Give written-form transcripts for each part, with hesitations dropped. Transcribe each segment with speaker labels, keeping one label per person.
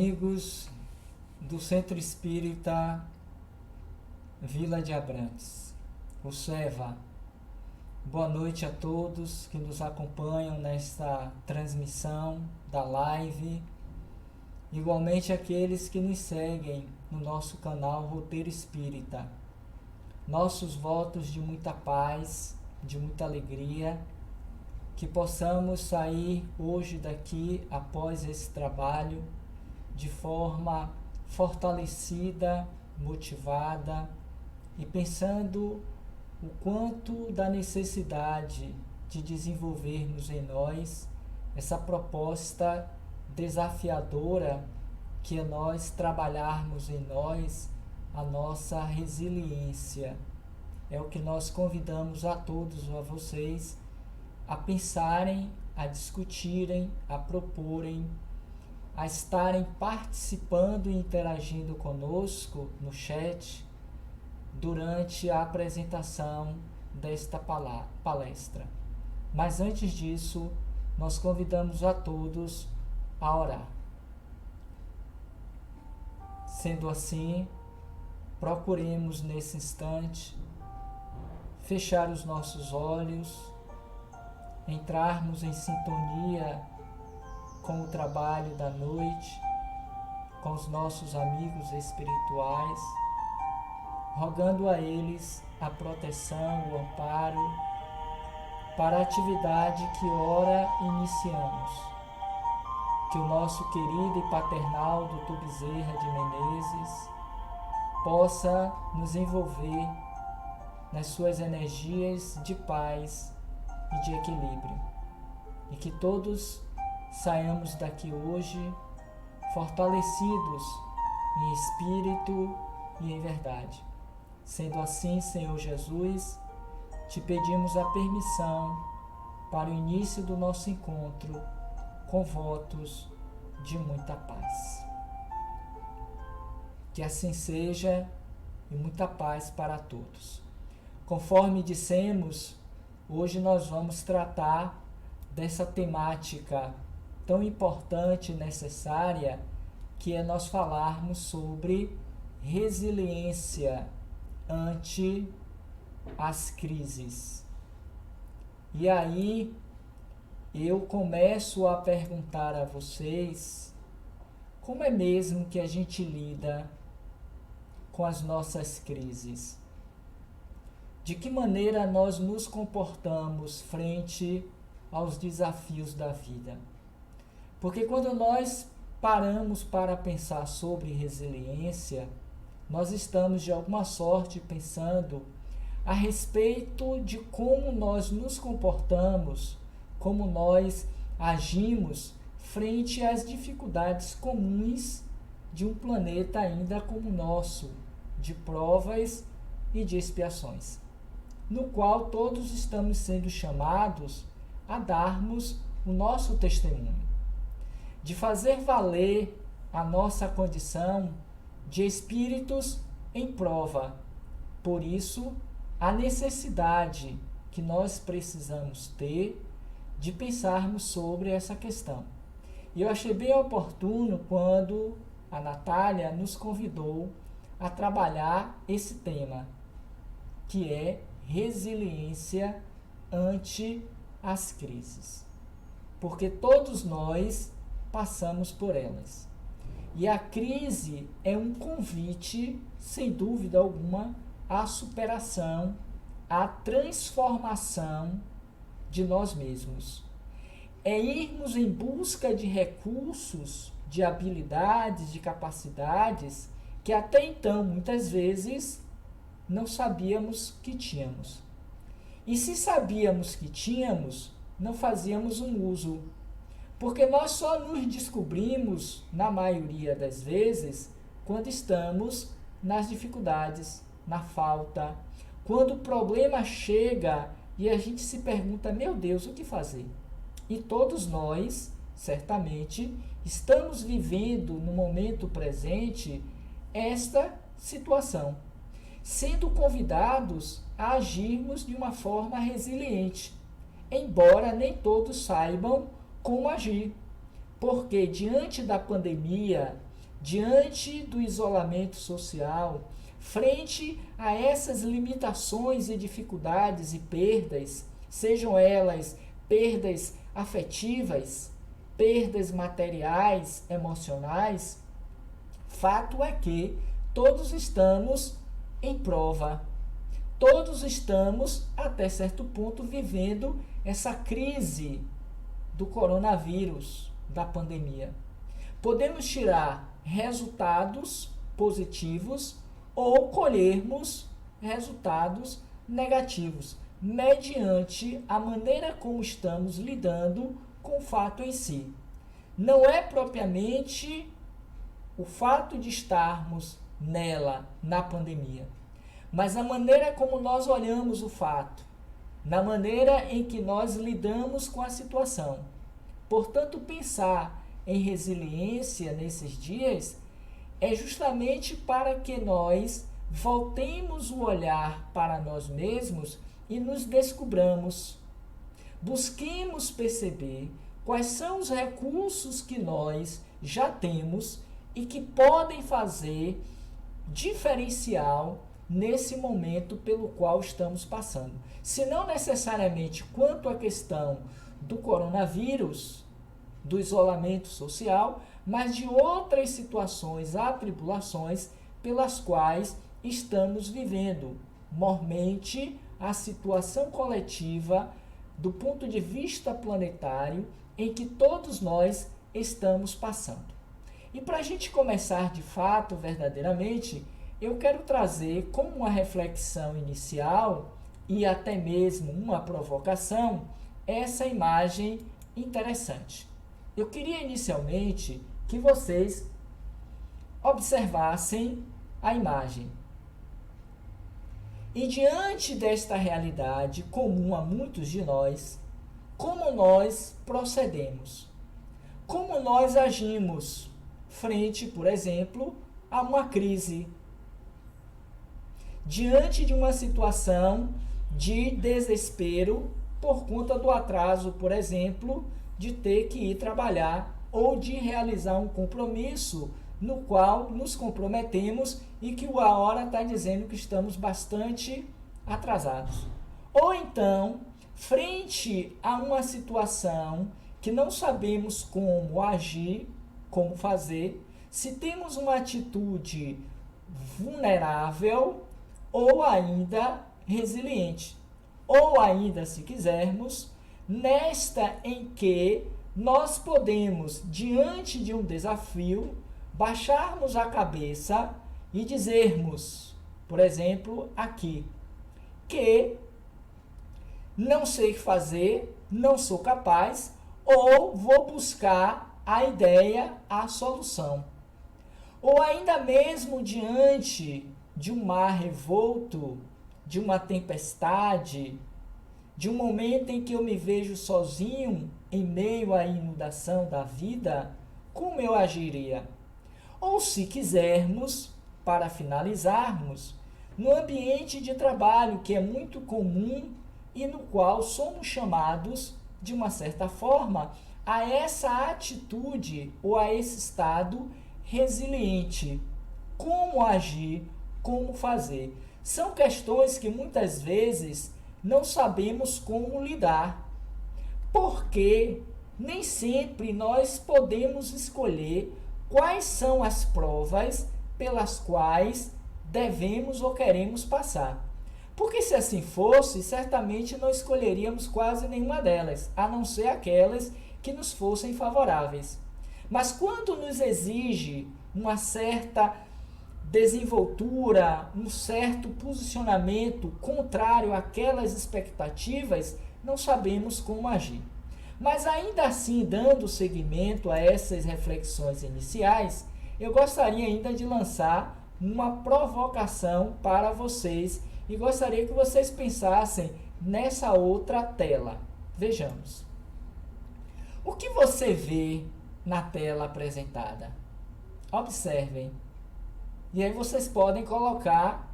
Speaker 1: amigos do Centro Espírita Vila de Abrantes, o SEVA. Boa noite a todos que nos acompanham nesta transmissão da live, igualmente aqueles que nos seguem no nosso canal Roteiro Espírita. Nossos votos de muita paz, de muita alegria, que possamos sair hoje daqui, após esse trabalho, de forma fortalecida, motivada e pensando o quanto da necessidade de desenvolvermos em nós essa proposta desafiadora que é nós trabalharmos em nós a nossa resiliência. É o que nós convidamos a todos, a vocês, a pensarem, a discutirem, a proporem, a estarem participando e interagindo conosco no chat durante a apresentação desta palestra. Mas antes disso, nós convidamos a todos a orar. Sendo assim, procuremos nesse instante fechar os nossos olhos, entrarmos em sintonia com o trabalho da noite, com os nossos amigos espirituais, rogando a eles a proteção, o amparo para a atividade que ora iniciamos. Que o nosso querido e paternal Dr. Bezerra de Menezes possa nos envolver nas suas energias de paz e de equilíbrio, e que todos saiamos daqui hoje fortalecidos em espírito e em verdade. Sendo assim, Senhor Jesus, te pedimos a permissão para o início do nosso encontro com votos de muita paz. Que assim seja e muita paz para todos. Conforme dissemos, hoje nós vamos tratar dessa temática tão importante e necessária, que é nós falarmos sobre resiliência ante as crises. E aí eu começo a perguntar a vocês, como é mesmo que a gente lida com as nossas crises? De que maneira nós nos comportamos frente aos desafios da vida? Porque quando nós paramos para pensar sobre resiliência, nós estamos de alguma sorte pensando a respeito de como nós nos comportamos, como nós agimos frente às dificuldades comuns de um planeta ainda como o nosso, de provas e de expiações, no qual todos estamos sendo chamados a darmos o nosso testemunho, de fazer valer a nossa condição de espíritos em prova. Por isso, a necessidade que nós precisamos ter de pensarmos sobre essa questão. E eu achei bem oportuno quando a Natália nos convidou a trabalhar esse tema, que é resiliência ante as crises. Porque todos nós passamos por elas. E a crise é um convite, sem dúvida alguma, à superação, à transformação de nós mesmos. É irmos em busca de recursos, de habilidades, de capacidades que até então, muitas vezes, não sabíamos que tínhamos. E se sabíamos que tínhamos, não fazíamos um uso. Porque nós só nos descobrimos, na maioria das vezes, quando estamos nas dificuldades, na falta, quando o problema chega e a gente se pergunta, meu Deus, o que fazer? E todos nós, certamente, estamos vivendo no momento presente esta situação, sendo convidados a agirmos de uma forma resiliente, embora nem todos saibam como agir, porque diante da pandemia diante do isolamento social, frente a essas limitações e dificuldades e perdas, sejam elas perdas afetivas, perdas materiais, emocionais, fato é que todos estamos em prova. Todos estamos, até certo ponto, vivendo essa crise do coronavírus, da pandemia. Podemos tirar resultados positivos ou colhermos resultados negativos, mediante a maneira como estamos lidando com o fato em si. Não é propriamente o fato de estarmos nela, na pandemia, mas a maneira como nós olhamos o fato, na maneira em que nós lidamos com a situação. Portanto, pensar em resiliência nesses dias é justamente para que nós voltemos o olhar para nós mesmos e nos descubramos. Busquemos perceber quais são os recursos que nós já temos e que podem fazer diferencial nesse momento pelo qual estamos passando. Se não necessariamente quanto à questão do coronavírus, do isolamento social, mas de outras situações, atribulações pelas quais estamos vivendo. Mormente, a situação coletiva, do ponto de vista planetário, em que todos nós estamos passando. E para a gente começar de fato, verdadeiramente, eu quero trazer como uma reflexão inicial e até mesmo uma provocação essa imagem interessante. Eu queria inicialmente que vocês observassem a imagem. E diante desta realidade comum a muitos de nós, como nós procedemos? Como nós agimos frente, por exemplo, a uma crise? Diante de uma situação de desespero por conta do atraso, por exemplo, de ter que ir trabalhar ou de realizar um compromisso no qual nos comprometemos e que a hora está dizendo que estamos bastante atrasados. Ou então, frente a uma situação que não sabemos como agir, como fazer, se temos uma atitude vulnerável ou ainda resiliente. Ou ainda, se quisermos, nesta em que nós podemos, diante de um desafio, baixarmos a cabeça e dizermos, por exemplo, aqui, que não sei fazer, não sou capaz, ou vou buscar a ideia, a solução. Ou ainda mesmo diante de um mar revolto, de uma tempestade, de um momento em que eu me vejo sozinho em meio à inundação da vida, como eu agiria? Ou, se quisermos, para finalizarmos, no ambiente de trabalho que é muito comum e no qual somos chamados, de uma certa forma, a essa atitude ou a esse estado resiliente. Como agir, como fazer? São questões que muitas vezes não sabemos como lidar, porque nem sempre nós podemos escolher quais são as provas pelas quais devemos ou queremos passar. Porque se assim fosse, certamente não escolheríamos quase nenhuma delas, a não ser aquelas que nos fossem favoráveis. Mas quando nos exige uma certa desenvoltura, um certo posicionamento contrário àquelas expectativas, não sabemos como agir. Mas ainda assim, dando seguimento a essas reflexões iniciais, eu gostaria ainda de lançar uma provocação para vocês e gostaria que vocês pensassem nessa outra tela. Vejamos. O que você vê na tela apresentada? Observem. E aí vocês podem colocar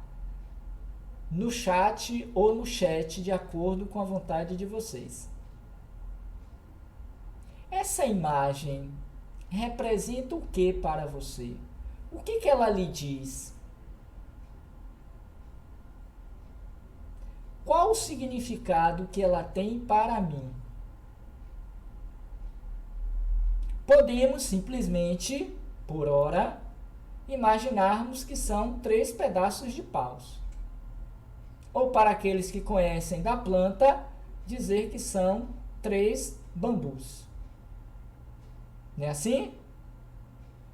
Speaker 1: no chat ou no chat de acordo com a vontade de vocês. Essa imagem representa o que para você? O que ela lhe diz? Qual o significado que ela tem para mim? Podemos simplesmente, por ora, imaginarmos que são 3 pedaços de paus. Ou para aqueles que conhecem da planta, dizer que são 3 bambus. Não é assim?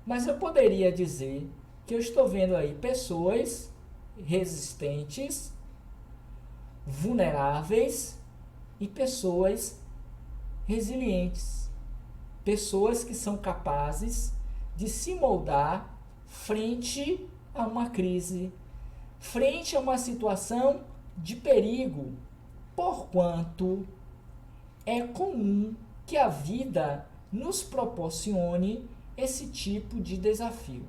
Speaker 1: Mas eu poderia dizer que eu estou vendo aí pessoas resistentes, vulneráveis e pessoas resilientes. Pessoas que são capazes de se moldar frente a uma crise, frente a uma situação de perigo, porquanto é comum que a vida nos proporcione esse tipo de desafio.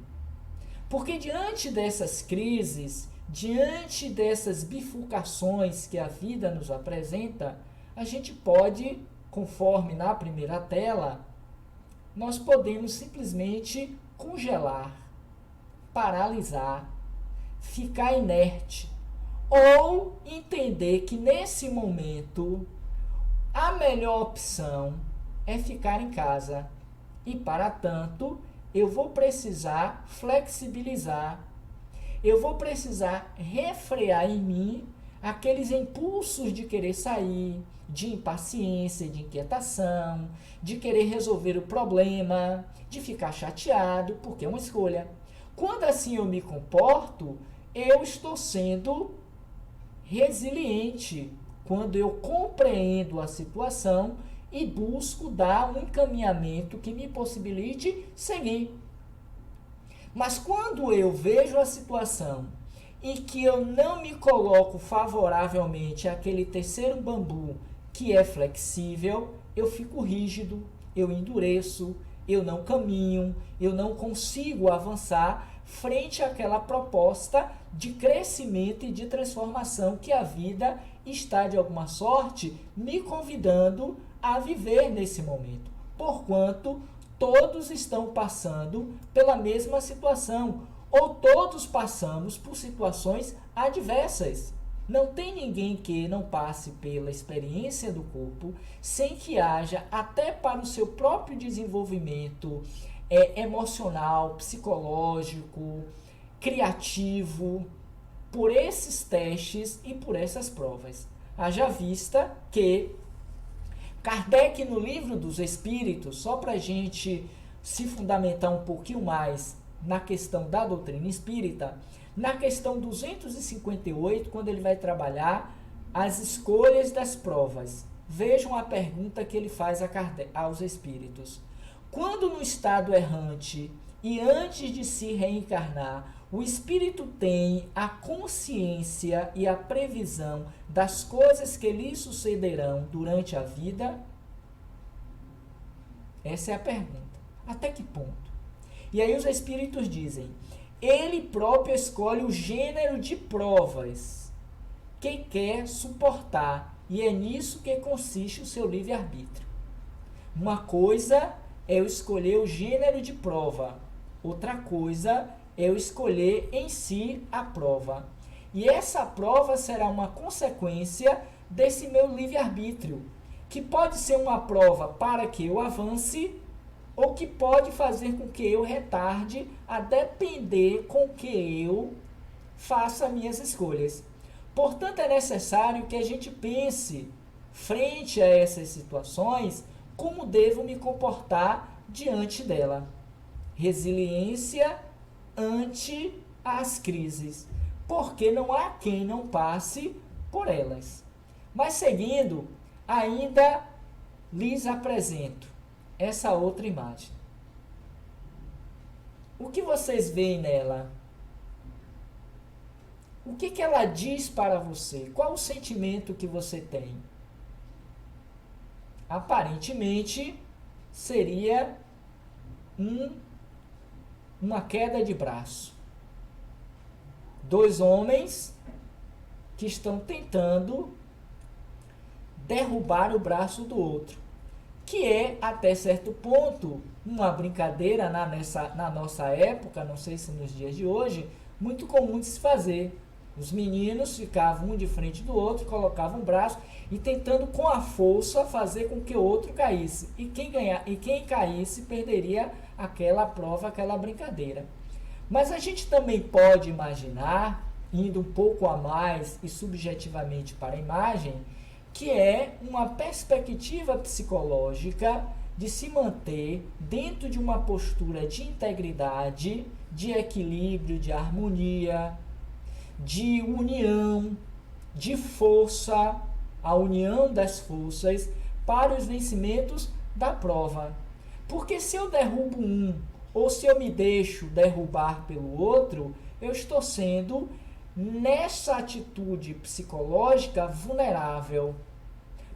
Speaker 1: Porque diante dessas crises, diante dessas bifurcações que a vida nos apresenta, a gente pode, conforme na primeira tela, nós podemos simplesmente congelar, paralisar, ficar inerte, ou entender que nesse momento a melhor opção é ficar em casa e, para tanto, eu vou precisar flexibilizar, eu vou precisar refrear em mim aqueles impulsos de querer sair, de impaciência, de inquietação, de querer resolver o problema, de ficar chateado, porque é uma escolha. Quando assim eu me comporto, eu estou sendo resiliente, quando eu compreendo a situação e busco dar um encaminhamento que me possibilite seguir. Mas quando eu vejo a situação e que eu não me coloco favoravelmente àquele terceiro bambu que é flexível, eu fico rígido, eu endureço, eu não caminho, eu não consigo avançar frente àquela proposta de crescimento e de transformação que a vida está, de alguma sorte, me convidando a viver nesse momento. Porquanto todos estão passando pela mesma situação, ou todos passamos por situações adversas. Não tem ninguém que não passe pela experiência do corpo sem que haja, até para o seu próprio desenvolvimento emocional, psicológico, criativo, por esses testes e por essas provas. Haja vista que Kardec, no Livro dos Espíritos, só para a gente se fundamentar um pouquinho mais na questão da doutrina espírita, na questão 258, quando ele vai trabalhar as escolhas das provas, vejam a pergunta que ele faz aos espíritos. Quando no estado errante e antes de se reencarnar, o espírito tem a consciência e a previsão das coisas que lhe sucederão durante a vida? Essa é a pergunta. Até que ponto? E aí os espíritos dizem: ele próprio escolhe o gênero de provas que quer suportar, e é nisso que consiste o seu livre-arbítrio. Uma coisa é eu escolher o gênero de prova, outra coisa é eu escolher em si a prova. E essa prova será uma consequência desse meu livre-arbítrio, que pode ser uma prova para que eu avance, ou que pode fazer com que eu retarde, a depender com que eu faça minhas escolhas. Portanto, é necessário que a gente pense, frente a essas situações, como devo me comportar diante dela. Resiliência ante as crises, porque não há quem não passe por elas. Mas seguindo, ainda lhes apresento essa outra imagem. O que vocês veem nela? O que ela diz para você? Qual o sentimento que você tem? Aparentemente, seria uma queda de braço. 2 homens que estão tentando derrubar o braço do outro. que é, até certo ponto, uma brincadeira na nossa época, não sei se nos dias de hoje, muito comum de se fazer. Os meninos ficavam um de frente do outro, colocavam o braço e tentando com a força fazer com que o outro caísse. E quem caísse perderia aquela prova, aquela brincadeira. Mas a gente também pode imaginar, indo um pouco a mais e subjetivamente para a imagem, que é uma perspectiva psicológica de se manter dentro de uma postura de integridade, de equilíbrio, de harmonia, de união, de força, a união das forças para os vencimentos da prova. Porque se eu derrubo um, ou se eu me deixo derrubar pelo outro, eu estou sendo, nessa atitude psicológica, vulnerável.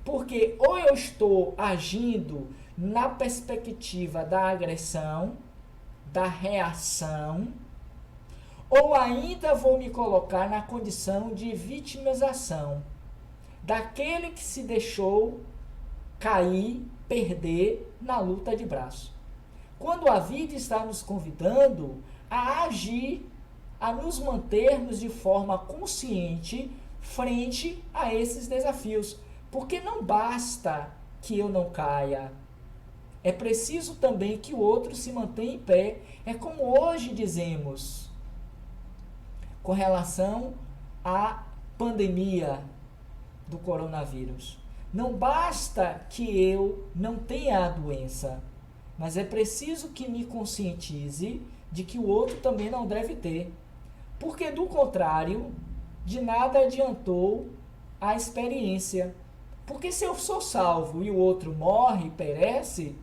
Speaker 1: Porque ou eu estou agindo na perspectiva da agressão, da reação, ou ainda vou me colocar na condição de vitimização, daquele que se deixou cair, perder na luta de braço. Quando a vida está nos convidando a agir, a nos mantermos de forma consciente frente a esses desafios. Porque não basta que eu não caia, é preciso também que o outro se mantenha em pé. É como hoje dizemos, com relação à pandemia do coronavírus. Não basta que eu não tenha a doença, mas é preciso que me conscientize de que o outro também não deve ter. Porque, do contrário, de nada adiantou a experiência. Porque se eu sou salvo e o outro morre, perece,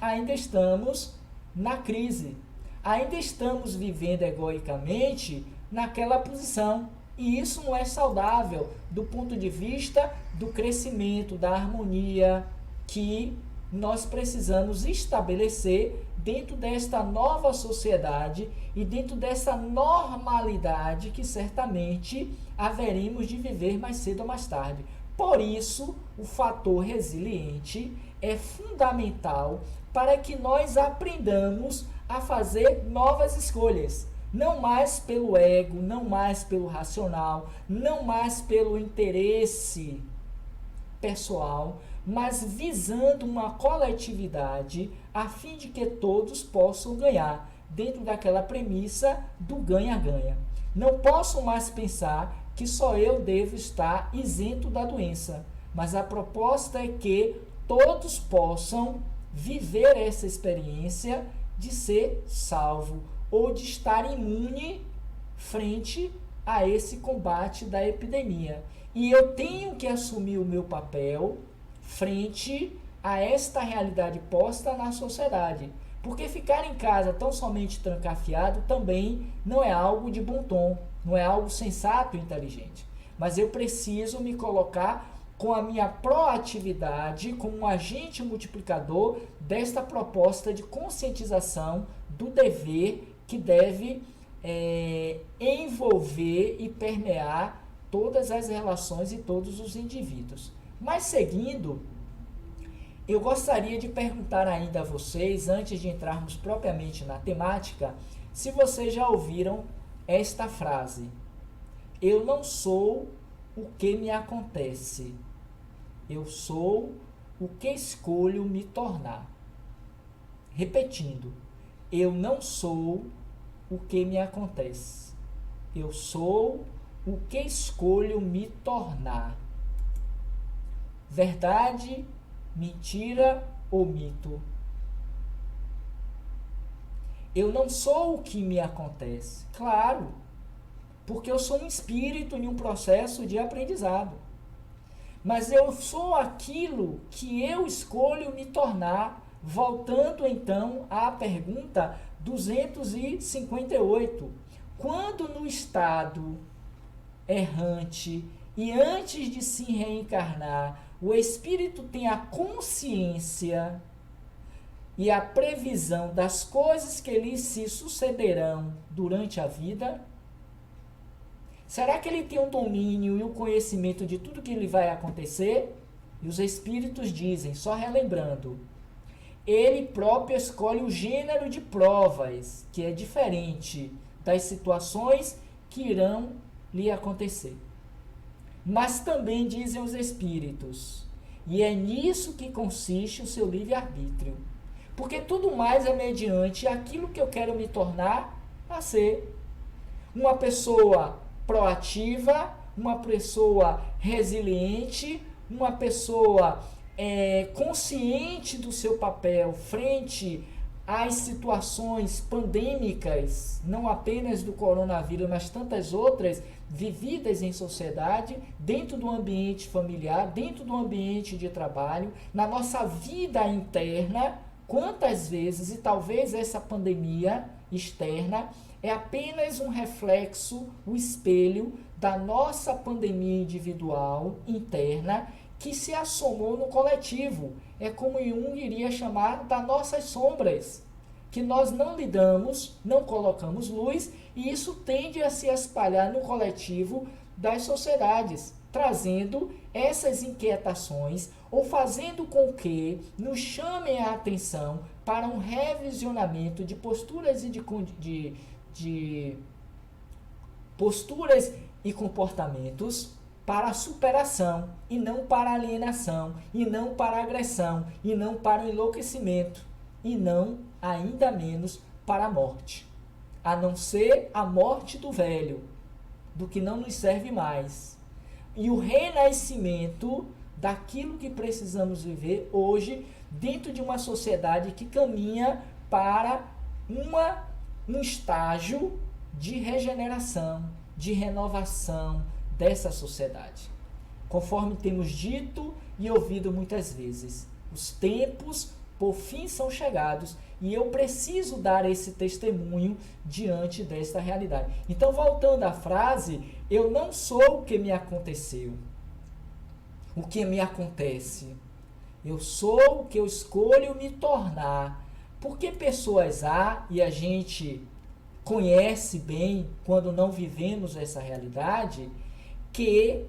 Speaker 1: ainda estamos na crise. Ainda estamos vivendo egoicamente naquela posição. E isso não é saudável do ponto de vista do crescimento, da harmonia que nós precisamos estabelecer dentro desta nova sociedade e dentro dessa normalidade que certamente haveremos de viver mais cedo ou mais tarde. Por isso, o fator resiliente é fundamental para que nós aprendamos a fazer novas escolhas. Não mais pelo ego, não mais pelo racional, não mais pelo interesse pessoal, mas visando uma coletividade a fim de que todos possam ganhar, dentro daquela premissa do ganha-ganha. Não posso mais pensar que só eu devo estar isento da doença, mas a proposta é que todos possam viver essa experiência de ser salvo ou de estar imune frente a esse combate da epidemia. E eu tenho que assumir o meu papel frente a esta realidade posta na sociedade. Porque ficar em casa tão somente trancafiado também não é algo de bom tom, não é algo sensato e inteligente. Mas eu preciso me colocar com a minha proatividade como um agente multiplicador desta proposta de conscientização do dever que deve envolver e permear todas as relações e todos os indivíduos. Mas seguindo, eu gostaria de perguntar ainda a vocês, antes de entrarmos propriamente na temática, se vocês já ouviram esta frase: eu não sou o que me acontece, eu sou o que escolho me tornar. Repetindo, eu não sou o que me acontece, eu sou o que escolho me tornar. Verdade, mentira ou mito? Eu não sou o que me acontece. Claro, porque eu sou um espírito em um processo de aprendizado. Mas eu sou aquilo que eu escolho me tornar. Voltando então à pergunta 258. Quando no estado errante e antes de se reencarnar, o espírito tem a consciência e a previsão das coisas que lhe se sucederão durante a vida, será que ele tem o domínio e o conhecimento de tudo que lhe vai acontecer? E os espíritos dizem, só relembrando, ele próprio escolhe o gênero de provas, que é diferente das situações que irão lhe acontecer. Mas também dizem os espíritos, e é nisso que consiste o seu livre-arbítrio. Porque tudo mais é mediante aquilo que eu quero me tornar a ser. Uma pessoa proativa, uma pessoa resiliente, uma pessoa consciente do seu papel frente às situações pandêmicas, não apenas do coronavírus, mas tantas outras vividas em sociedade, dentro do ambiente familiar, dentro do ambiente de trabalho, na nossa vida interna. Quantas vezes, e talvez essa pandemia externa é apenas um reflexo, o espelho da nossa pandemia individual interna que se assomou no coletivo. É como Jung iria chamar das nossas sombras, que nós não lidamos, não colocamos luz, e isso tende a se espalhar no coletivo das sociedades, trazendo essas inquietações ou fazendo com que nos chamem a atenção para um revisionamento de posturas de posturas e comportamentos para a superação, e não para a alienação, e não para a agressão, e não para o enlouquecimento, e não, ainda menos, para a morte. A não ser a morte do velho, do que não nos serve mais. E o renascimento daquilo que precisamos viver hoje dentro de uma sociedade que caminha para um estágio de regeneração, de renovação dessa sociedade. Conforme temos dito e ouvido muitas vezes, os tempos por fim são chegados e eu preciso dar esse testemunho diante desta realidade. Então, voltando à frase, eu não sou o que me aconteceu, o que me acontece. Eu sou o que eu escolho me tornar. Porque pessoas há, e a gente conhece bem quando não vivemos essa realidade, que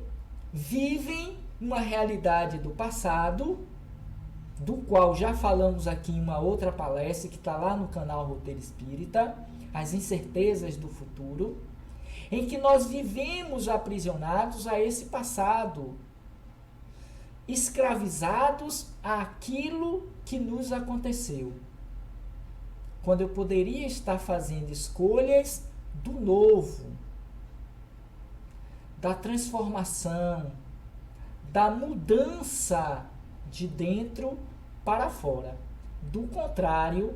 Speaker 1: vivem uma realidade do passado, do qual já falamos aqui em uma outra palestra que está lá no canal Roteiro Espírita, as incertezas do futuro, em que nós vivemos aprisionados a esse passado, escravizados àquilo que nos aconteceu, quando eu poderia estar fazendo escolhas do novo, da transformação, da mudança de dentro para fora. Do contrário,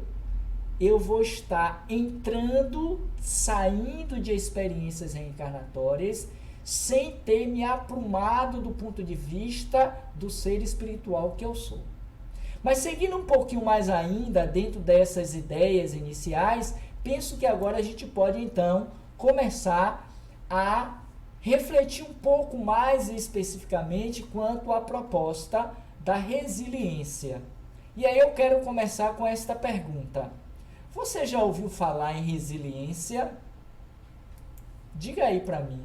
Speaker 1: eu vou estar entrando, saindo de experiências reencarnatórias, sem ter me aprumado do ponto de vista do ser espiritual que eu sou. Mas seguindo um pouquinho mais ainda, dentro dessas ideias iniciais, penso que agora a gente pode então começar a refletir um pouco mais especificamente quanto à proposta da resiliência. E aí eu quero começar com esta pergunta. Você já ouviu falar em resiliência? Diga aí para mim.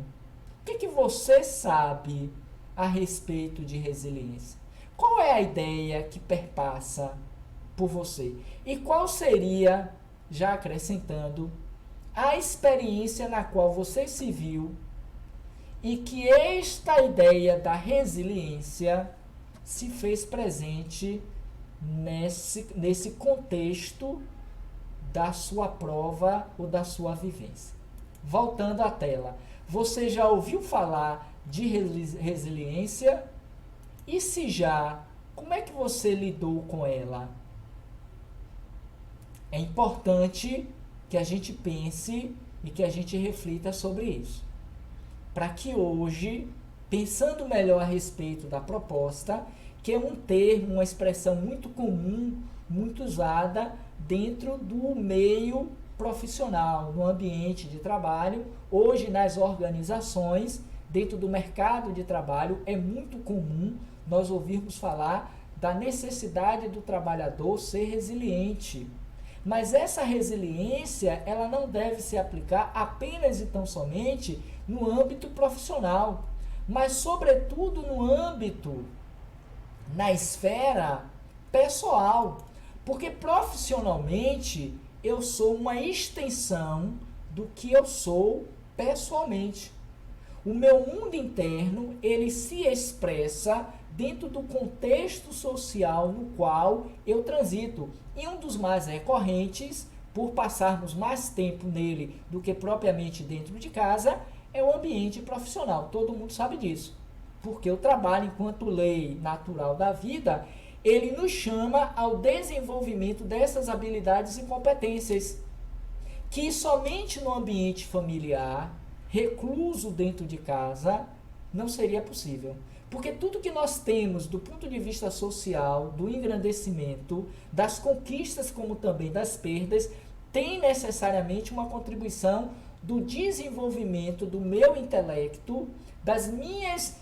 Speaker 1: O que você sabe a respeito de resiliência? Qual é a ideia que perpassa por você? E qual seria, já acrescentando, a experiência na qual você se viu e que esta ideia da resiliência se fez presente nesse contexto da sua prova ou da sua vivência? Voltando à tela, você já ouviu falar de resiliência? E se já, como é que você lidou com ela? É importante que a gente pense e que a gente reflita sobre isso, para que hoje, pensando melhor a respeito da proposta, que é um termo, uma expressão muito comum, muito usada dentro do meio profissional, no ambiente de trabalho, hoje nas organizações, dentro do mercado de trabalho, é muito comum nós ouvirmos falar da necessidade do trabalhador ser resiliente. Mas essa resiliência, ela não deve se aplicar apenas e tão somente no âmbito profissional, mas sobretudo no âmbito, na esfera pessoal. Porque profissionalmente eu sou uma extensão do que eu sou pessoalmente. O meu mundo interno, ele se expressa dentro do contexto social no qual eu transito. E um dos mais recorrentes, por passarmos mais tempo nele do que propriamente dentro de casa, é o ambiente profissional. Todo mundo sabe disso. Porque o trabalho, enquanto lei natural da vida, ele nos chama ao desenvolvimento dessas habilidades e competências, que somente no ambiente familiar, recluso dentro de casa, não seria possível. Porque tudo que nós temos do ponto de vista social, do engrandecimento, das conquistas como também das perdas, tem necessariamente uma contribuição do desenvolvimento do meu intelecto, das minhas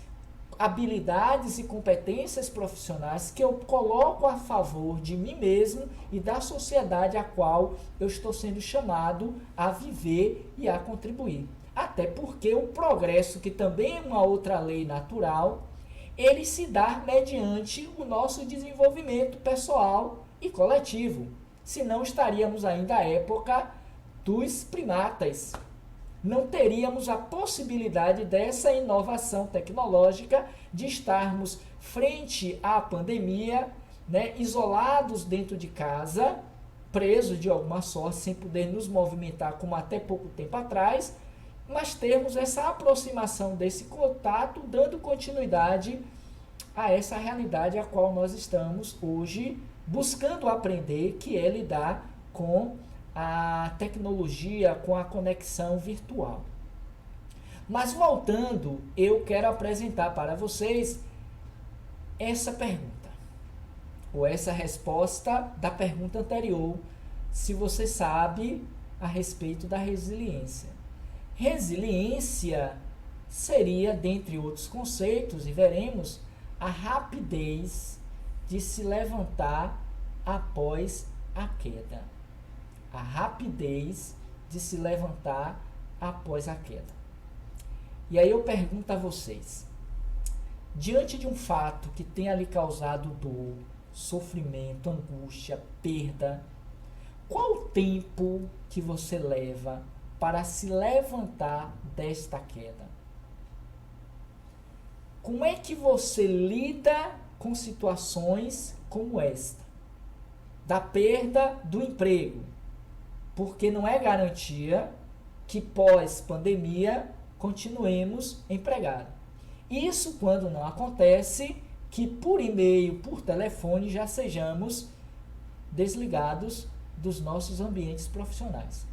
Speaker 1: habilidades e competências profissionais que eu coloco a favor de mim mesmo e da sociedade a qual eu estou sendo chamado a viver e a contribuir. Até porque o progresso, que também é uma outra lei natural, ele se dá mediante o nosso desenvolvimento pessoal e coletivo. Senão estaríamos ainda à época dos primatas. Não teríamos a possibilidade dessa inovação tecnológica de estarmos frente à pandemia, né, isolados dentro de casa, presos de alguma sorte, sem poder nos movimentar como até pouco tempo atrás, mas termos essa aproximação desse contato, dando continuidade a essa realidade a qual nós estamos hoje buscando aprender, que é lidar com a tecnologia, com a conexão virtual. Mas voltando, eu quero apresentar para vocês essa pergunta, ou essa resposta da pergunta anterior, se você sabe a respeito da resiliência. Resiliência seria, dentre outros conceitos, e veremos, a rapidez de se levantar após a queda. A rapidez de se levantar após a queda. E aí eu pergunto a vocês, diante de um fato que tenha lhe causado dor, sofrimento, angústia, perda, qual o tempo que você leva para se levantar desta queda? Como é que você lida com situações como esta? Da perda do emprego, porque não é garantia que pós-pandemia continuemos empregados. Isso quando não acontece que por e-mail, por telefone, já sejamos desligados dos nossos ambientes profissionais.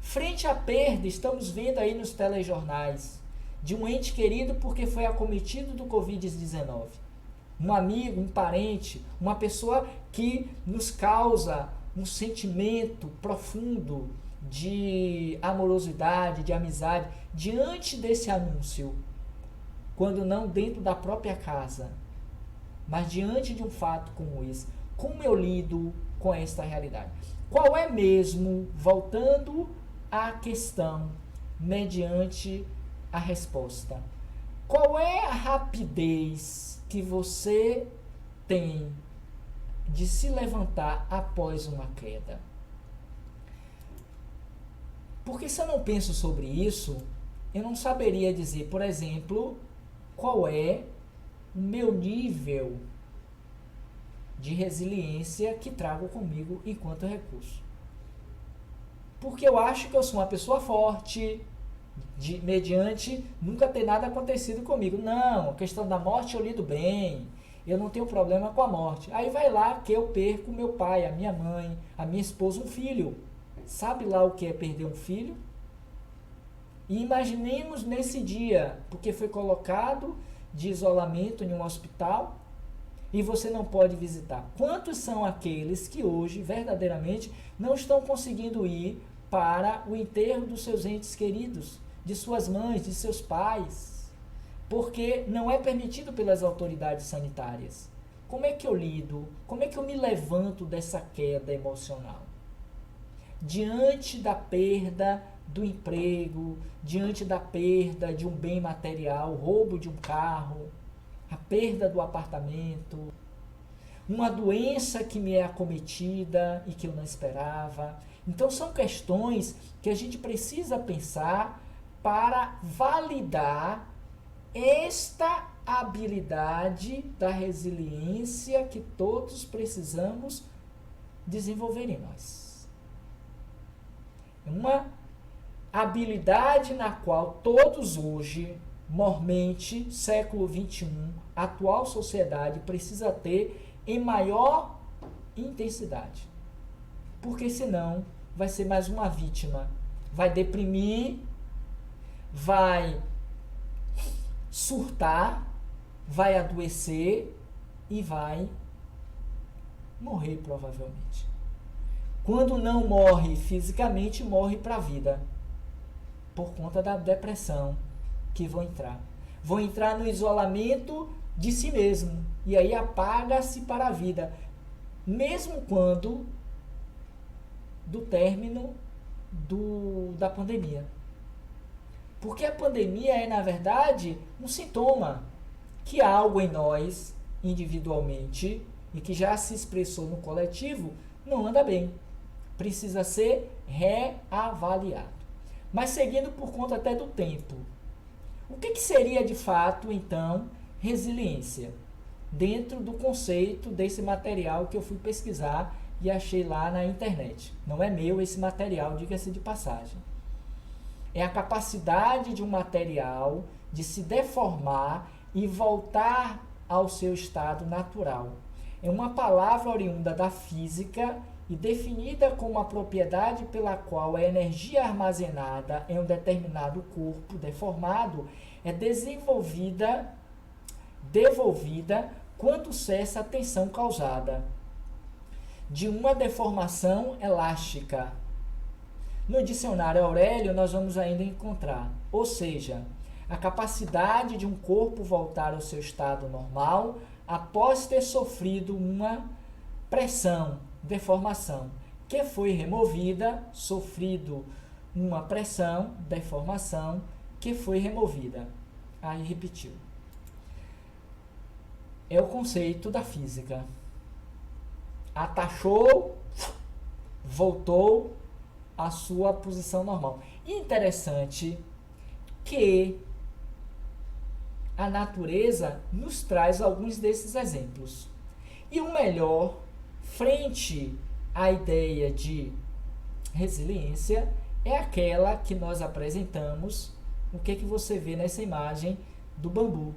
Speaker 1: Frente à perda, estamos vendo aí nos telejornais de um ente querido porque foi acometido do Covid-19. Um amigo, um parente, uma pessoa que nos causa um sentimento profundo de amorosidade, de amizade, diante desse anúncio, quando não dentro da própria casa, mas diante de um fato como esse, como eu lido com esta realidade? Qual é mesmo, voltando à questão, mediante a resposta, qual é a rapidez que você tem de se levantar após uma queda? Porque se eu não penso sobre isso, eu não saberia dizer, por exemplo, qual é o meu nível de resiliência que trago comigo enquanto recurso. Porque eu acho que eu sou uma pessoa forte, mediante nunca ter nada acontecido comigo. Não, a questão da morte eu lido bem, eu não tenho problema com a morte. Aí vai lá que eu perco meu pai, a minha mãe, a minha esposa, um filho. Sabe lá o que é perder um filho? E imaginemos nesse dia, porque foi colocado de isolamento em um hospital e você não pode visitar. Quantos são aqueles que hoje, verdadeiramente, não estão conseguindo ir para o enterro dos seus entes queridos, de suas mães, de seus pais, porque não é permitido pelas autoridades sanitárias? Como é que eu lido? Como é que eu me levanto dessa queda emocional? Diante da perda do emprego, diante da perda de um bem material, roubo de um carro, a perda do apartamento, uma doença que me é acometida e que eu não esperava. Então são questões que a gente precisa pensar para validar esta habilidade da resiliência que todos precisamos desenvolver em nós. É uma habilidade na qual todos hoje, mormente, século XXI, atual sociedade, precisa ter em maior intensidade. Porque senão vai ser mais uma vítima. Vai deprimir, vai surtar, vai adoecer e vai morrer provavelmente. Quando não morre fisicamente, morre para a vida. Por conta da depressão que vão entrar. Vão entrar no isolamento de si mesmo. E aí apaga-se para a vida. Mesmo quando do término da pandemia. Porque a pandemia é, na verdade, um sintoma que algo em nós, individualmente, e que já se expressou no coletivo, não anda bem. Precisa ser reavaliado. Mas seguindo por conta até do tempo. O que seria, de fato, então, resiliência? Dentro do conceito desse material que eu fui pesquisar e achei lá na internet. Não é meu esse material, diga-se de passagem. É a capacidade de um material de se deformar e voltar ao seu estado natural. É uma palavra oriunda da física e definida como a propriedade pela qual a energia armazenada em um determinado corpo deformado é devolvida quando cessa a tensão causada de uma deformação elástica. No dicionário Aurélio nós vamos ainda encontrar, ou seja, a capacidade de um corpo voltar ao seu estado normal após ter sofrido uma pressão, deformação, que foi removida, sofrido uma pressão, deformação, que foi removida. Aí repetiu. É o conceito da física. Atachou, voltou à sua posição normal. Interessante que a natureza nos traz alguns desses exemplos. E o melhor, frente à ideia de resiliência, é aquela que nós apresentamos. O que você vê nessa imagem do bambu?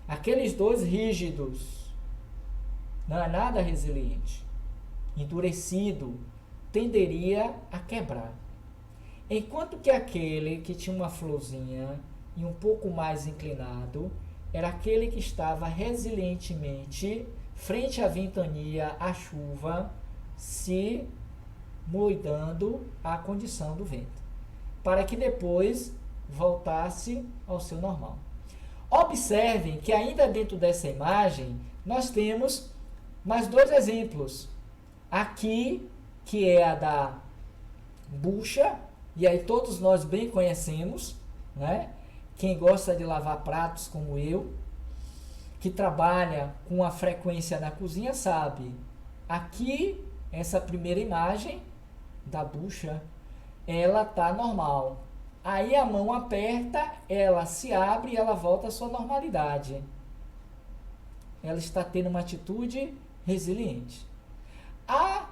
Speaker 1: Aqueles dois rígidos, não é nada resiliente. Endurecido, tenderia a quebrar. Enquanto que aquele que tinha uma florzinha e um pouco mais inclinado, era aquele que estava resilientemente frente à ventania, à chuva, se moldando à condição do vento, para que depois voltasse ao seu normal. Observem que ainda dentro dessa imagem, nós temos mais dois exemplos. Aqui, que é a da bucha, e aí todos nós bem conhecemos, né? Quem gosta de lavar pratos como eu, que trabalha com a frequência na cozinha, sabe. Aqui, essa primeira imagem da bucha, ela tá normal. Aí a mão aperta, ela se abre e ela volta à sua normalidade. Ela está tendo uma atitude resiliente. A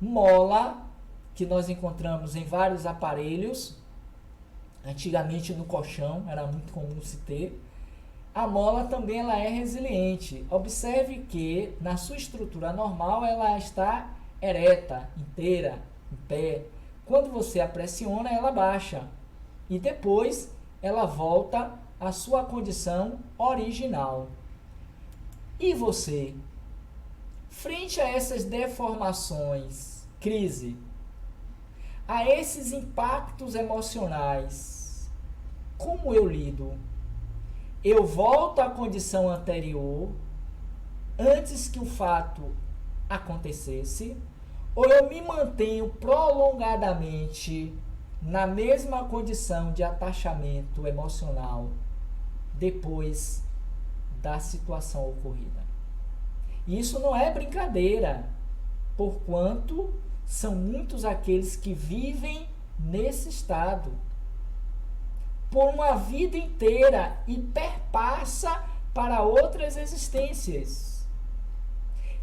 Speaker 1: mola, que nós encontramos em vários aparelhos, antigamente no colchão, era muito comum se ter, a mola também ela é resiliente. Observe que na sua estrutura normal ela está ereta, inteira, em pé. Quando você a pressiona, ela baixa. E depois ela volta à sua condição original. E você? Frente a essas deformações, crise, a esses impactos emocionais, como eu lido? Eu volto à condição anterior, antes que o fato acontecesse, ou eu me mantenho prolongadamente na mesma condição de atachamento emocional depois da situação ocorrida? E isso não é brincadeira, porquanto são muitos aqueles que vivem nesse estado por uma vida inteira e perpassa para outras existências.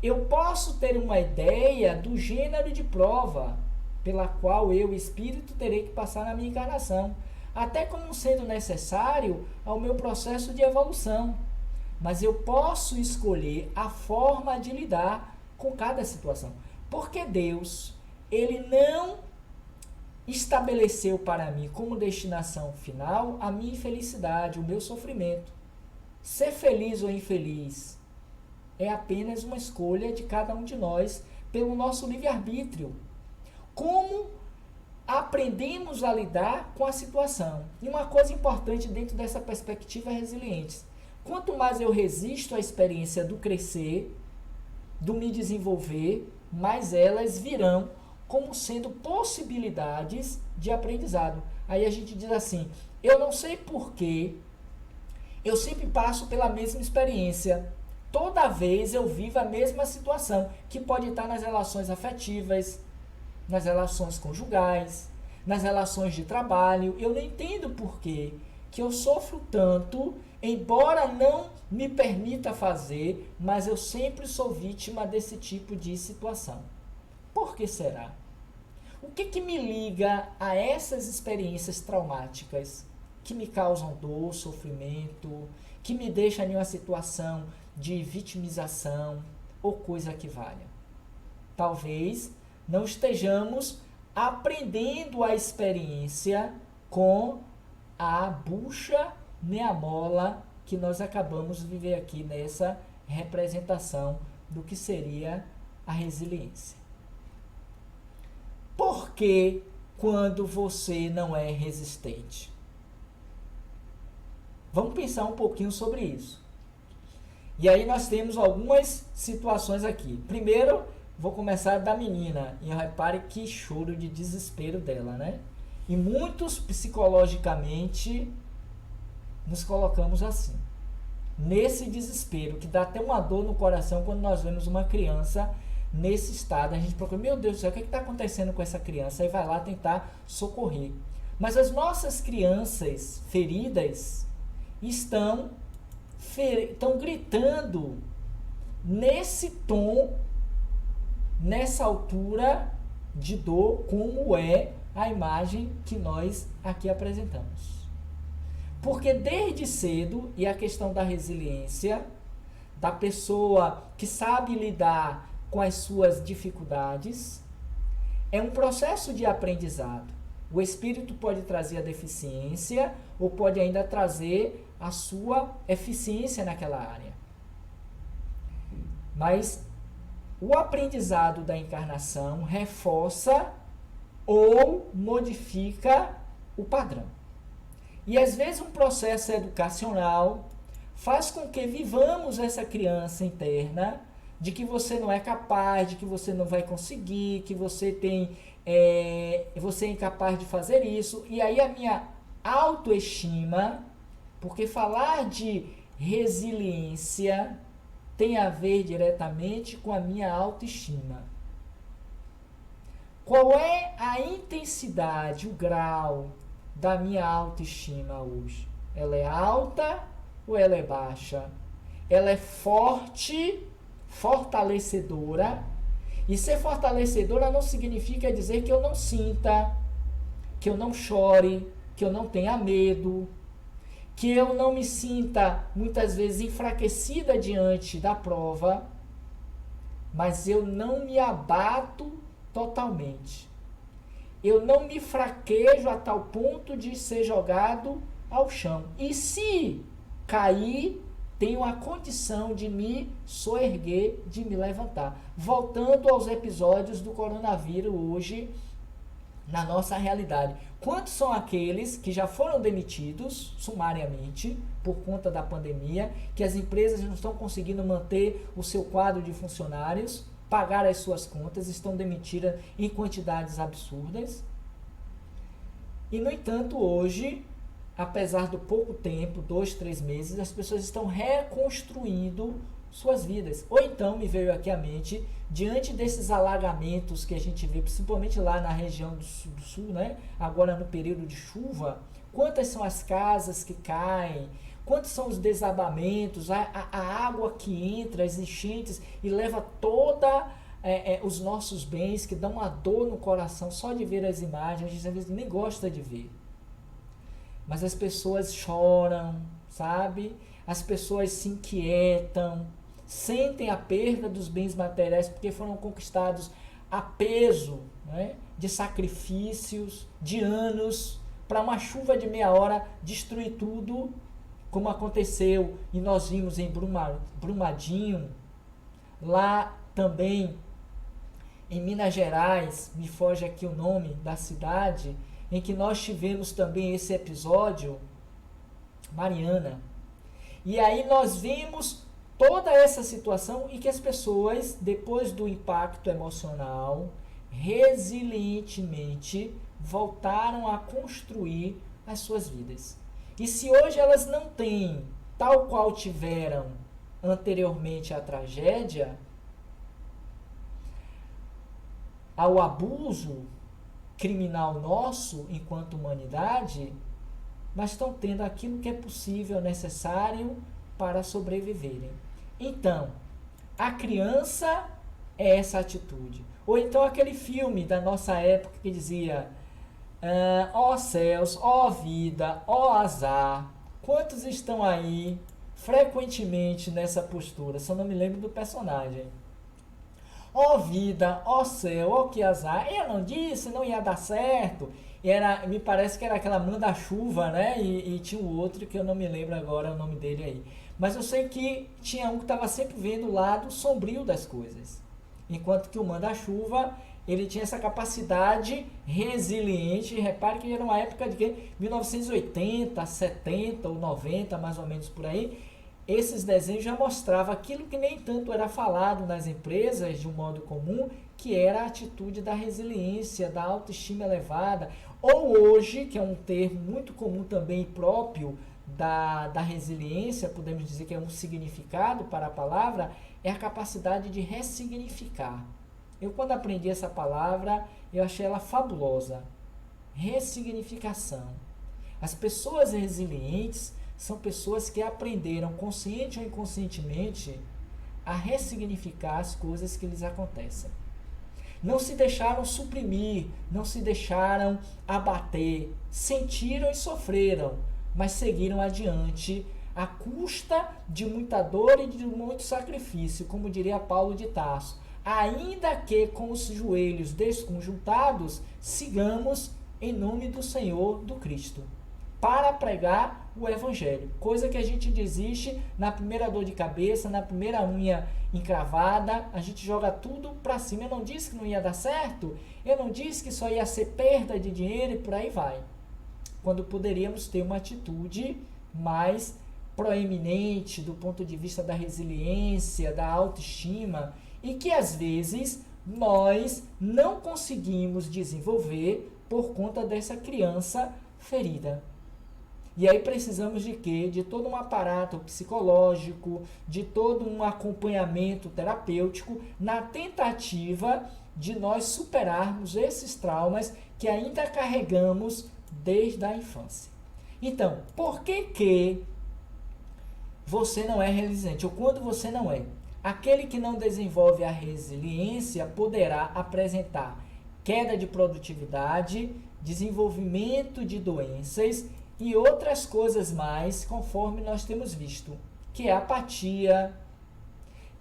Speaker 1: Eu posso ter uma ideia do gênero de prova pela qual eu, espírito, terei que passar na minha encarnação, até como sendo necessário ao meu processo de evolução. Mas eu posso escolher a forma de lidar com cada situação. Porque Deus, Ele não estabeleceu para mim como destinação final a minha infelicidade, o meu sofrimento. Ser feliz ou infeliz é apenas uma escolha de cada um de nós pelo nosso livre-arbítrio. Como aprendemos a lidar com a situação. E uma coisa importante dentro dessa perspectiva resiliente. Quanto mais eu resisto à experiência do crescer, do me desenvolver, mais elas virão como sendo possibilidades de aprendizado. Aí a gente diz assim, eu não sei porquê, eu sempre passo pela mesma experiência. Toda vez eu vivo a mesma situação, que pode estar nas relações afetivas, nas relações conjugais, nas relações de trabalho. Eu não entendo porquê que eu sofro tanto, embora não me permita fazer, mas eu sempre sou vítima desse tipo de situação. Por que será? O que me liga a essas experiências traumáticas que me causam dor, sofrimento, que me deixam em uma situação de vitimização ou coisa que valha? Talvez não estejamos aprendendo a experiência com a bucha nem a mola que nós acabamos de viver aqui nessa representação do que seria a resiliência. Por que quando você não é resistente? Vamos pensar um pouquinho sobre isso. E aí nós temos algumas situações aqui. Primeiro, vou começar da menina. E repare que choro de desespero dela, né? E muitos psicologicamente nos colocamos assim. Nesse desespero, que dá até uma dor no coração quando nós vemos uma criança nesse estado. A gente procura, meu Deus do céu, o que está acontecendo com essa criança? Aí vai lá tentar socorrer. Mas as nossas crianças feridas estão gritando nesse tom, nessa altura de dor, como é a imagem que nós aqui apresentamos. Porque desde cedo, e a questão da resiliência, da pessoa que sabe lidar com as suas dificuldades, é um processo de aprendizado. O espírito pode trazer a deficiência ou pode ainda trazer a sua eficiência naquela área. Mas o aprendizado da encarnação reforça ou modifica o padrão. E às vezes um processo educacional faz com que vivamos essa criança interna de que você não é capaz, de que você não vai conseguir, que você você é incapaz de fazer isso. E aí a minha autoestima, porque falar de resiliência tem a ver diretamente com a minha autoestima. Qual é a intensidade, o grau da minha autoestima hoje? Ela é alta ou ela é baixa? Ela é forte, fortalecedora. E ser fortalecedora não significa dizer que eu não sinta, que eu não chore, que eu não tenha medo, que eu não me sinta muitas vezes enfraquecida diante da prova, mas eu não me abato totalmente. Eu não me fraquejo a tal ponto de ser jogado ao chão. E se cair, tenho a condição de me soerguer, de me levantar. Voltando aos episódios do coronavírus hoje, na nossa realidade. Quantos são aqueles que já foram demitidos sumariamente por conta da pandemia, que as empresas não estão conseguindo manter o seu quadro de funcionários, pagar as suas contas, estão demitidas em quantidades absurdas? E, no entanto, hoje, apesar do pouco tempo, 2, 3 meses, as pessoas estão reconstruindo suas vidas. Ou então me veio aqui à mente, diante desses alagamentos que a gente vê, principalmente lá na região do sul, né? Agora no período de chuva, quantas são as casas que caem, quantos são os desabamentos, a água que entra, as enchentes e leva toda os nossos bens, que dão uma dor no coração só de ver as imagens. A gente às vezes nem gosta de ver. Mas as pessoas choram, sabe? As pessoas se inquietam, sentem a perda dos bens materiais porque foram conquistados a peso, né, de sacrifícios, de anos, para uma chuva de meia hora destruir tudo, como aconteceu e nós vimos em Brumadinho, lá também em Minas Gerais, me foge aqui o nome da cidade, em que nós tivemos também esse episódio, Mariana. E aí nós vimos toda essa situação e que as pessoas, depois do impacto emocional, resilientemente voltaram a construir as suas vidas. E se hoje elas não têm tal qual tiveram anteriormente à tragédia, ao abuso criminal nosso enquanto humanidade, mas estão tendo aquilo que é possível, necessário para sobreviverem. Então, a criança é essa atitude. Ou então aquele filme da nossa época que dizia: ó céus, ó vida, ó azar. Quantos estão aí frequentemente nessa postura? Só não me lembro do personagem. Ó vida, ó céu, ó que azar. Eu não disse, não ia dar certo. Me parece que era aquela manda-chuva, né? E tinha o outro que eu não me lembro agora o nome dele aí. Mas eu sei que tinha um que estava sempre vendo o lado sombrio das coisas. Enquanto que o manda-chuva, ele tinha essa capacidade resiliente. Repare que era uma época de 1980, 70 ou 90, mais ou menos por aí. Esses desenhos já mostravam aquilo que nem tanto era falado nas empresas de um modo comum, que era a atitude da resiliência, da autoestima elevada. Ou hoje, que é um termo muito comum também próprio da resiliência, podemos dizer que é um significado para a palavra, é a capacidade de ressignificar. Eu, quando aprendi essa palavra, eu achei ela fabulosa. Ressignificação. As pessoas resilientes são pessoas que aprenderam, consciente ou inconscientemente, a ressignificar as coisas que lhes acontecem. Não se deixaram suprimir, não se deixaram abater, sentiram e sofreram, mas seguiram adiante à custa de muita dor e de muito sacrifício, como diria Paulo de Tarso. Ainda que com os joelhos desconjuntados, sigamos em nome do Senhor, do Cristo, para pregar o Evangelho. Coisa que a gente desiste na primeira dor de cabeça, na primeira unha encravada, a gente joga tudo para cima. Eu não disse que não ia dar certo, eu não disse que só ia ser perda de dinheiro e por aí vai. Quando poderíamos ter uma atitude mais proeminente do ponto de vista da resiliência, da autoestima, e que às vezes nós não conseguimos desenvolver por conta dessa criança ferida. E aí precisamos de quê? De todo um aparato psicológico, de todo um acompanhamento terapêutico na tentativa de nós superarmos esses traumas que ainda carregamos desde a infância. Então, por que você não é resiliente? Ou quando você não é? Aquele que não desenvolve a resiliência poderá apresentar queda de produtividade, desenvolvimento de doenças e outras coisas mais, conforme nós temos visto, que é apatia,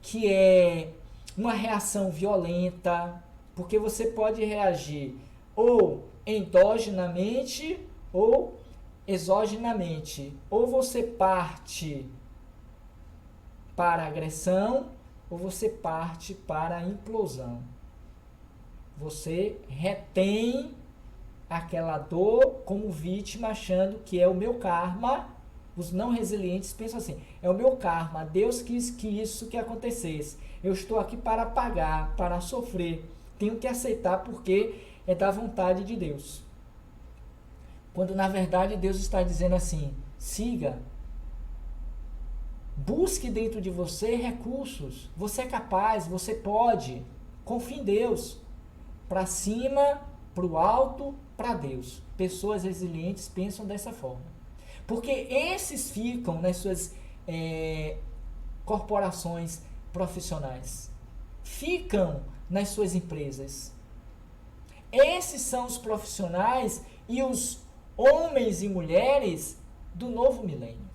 Speaker 1: que é uma reação violenta, porque você pode reagir ou endogenamente ou exogenamente, ou você parte para a agressão ou você parte para a implosão. Você retém aquela dor como vítima, achando que é o meu karma. Os não resilientes pensam assim: é o meu karma, Deus quis que isso que acontecesse, eu estou aqui para pagar, para sofrer, tenho que aceitar porque é da vontade de Deus. Quando na verdade Deus está dizendo assim: siga, Busque dentro de você recursos. Você é capaz, você pode. Confie em Deus. Para cima, para o alto, para Deus. Pessoas resilientes pensam dessa forma. Porque esses ficam nas suas corporações profissionais. Ficam nas suas empresas. Esses são os profissionais e os homens e mulheres do novo milênio.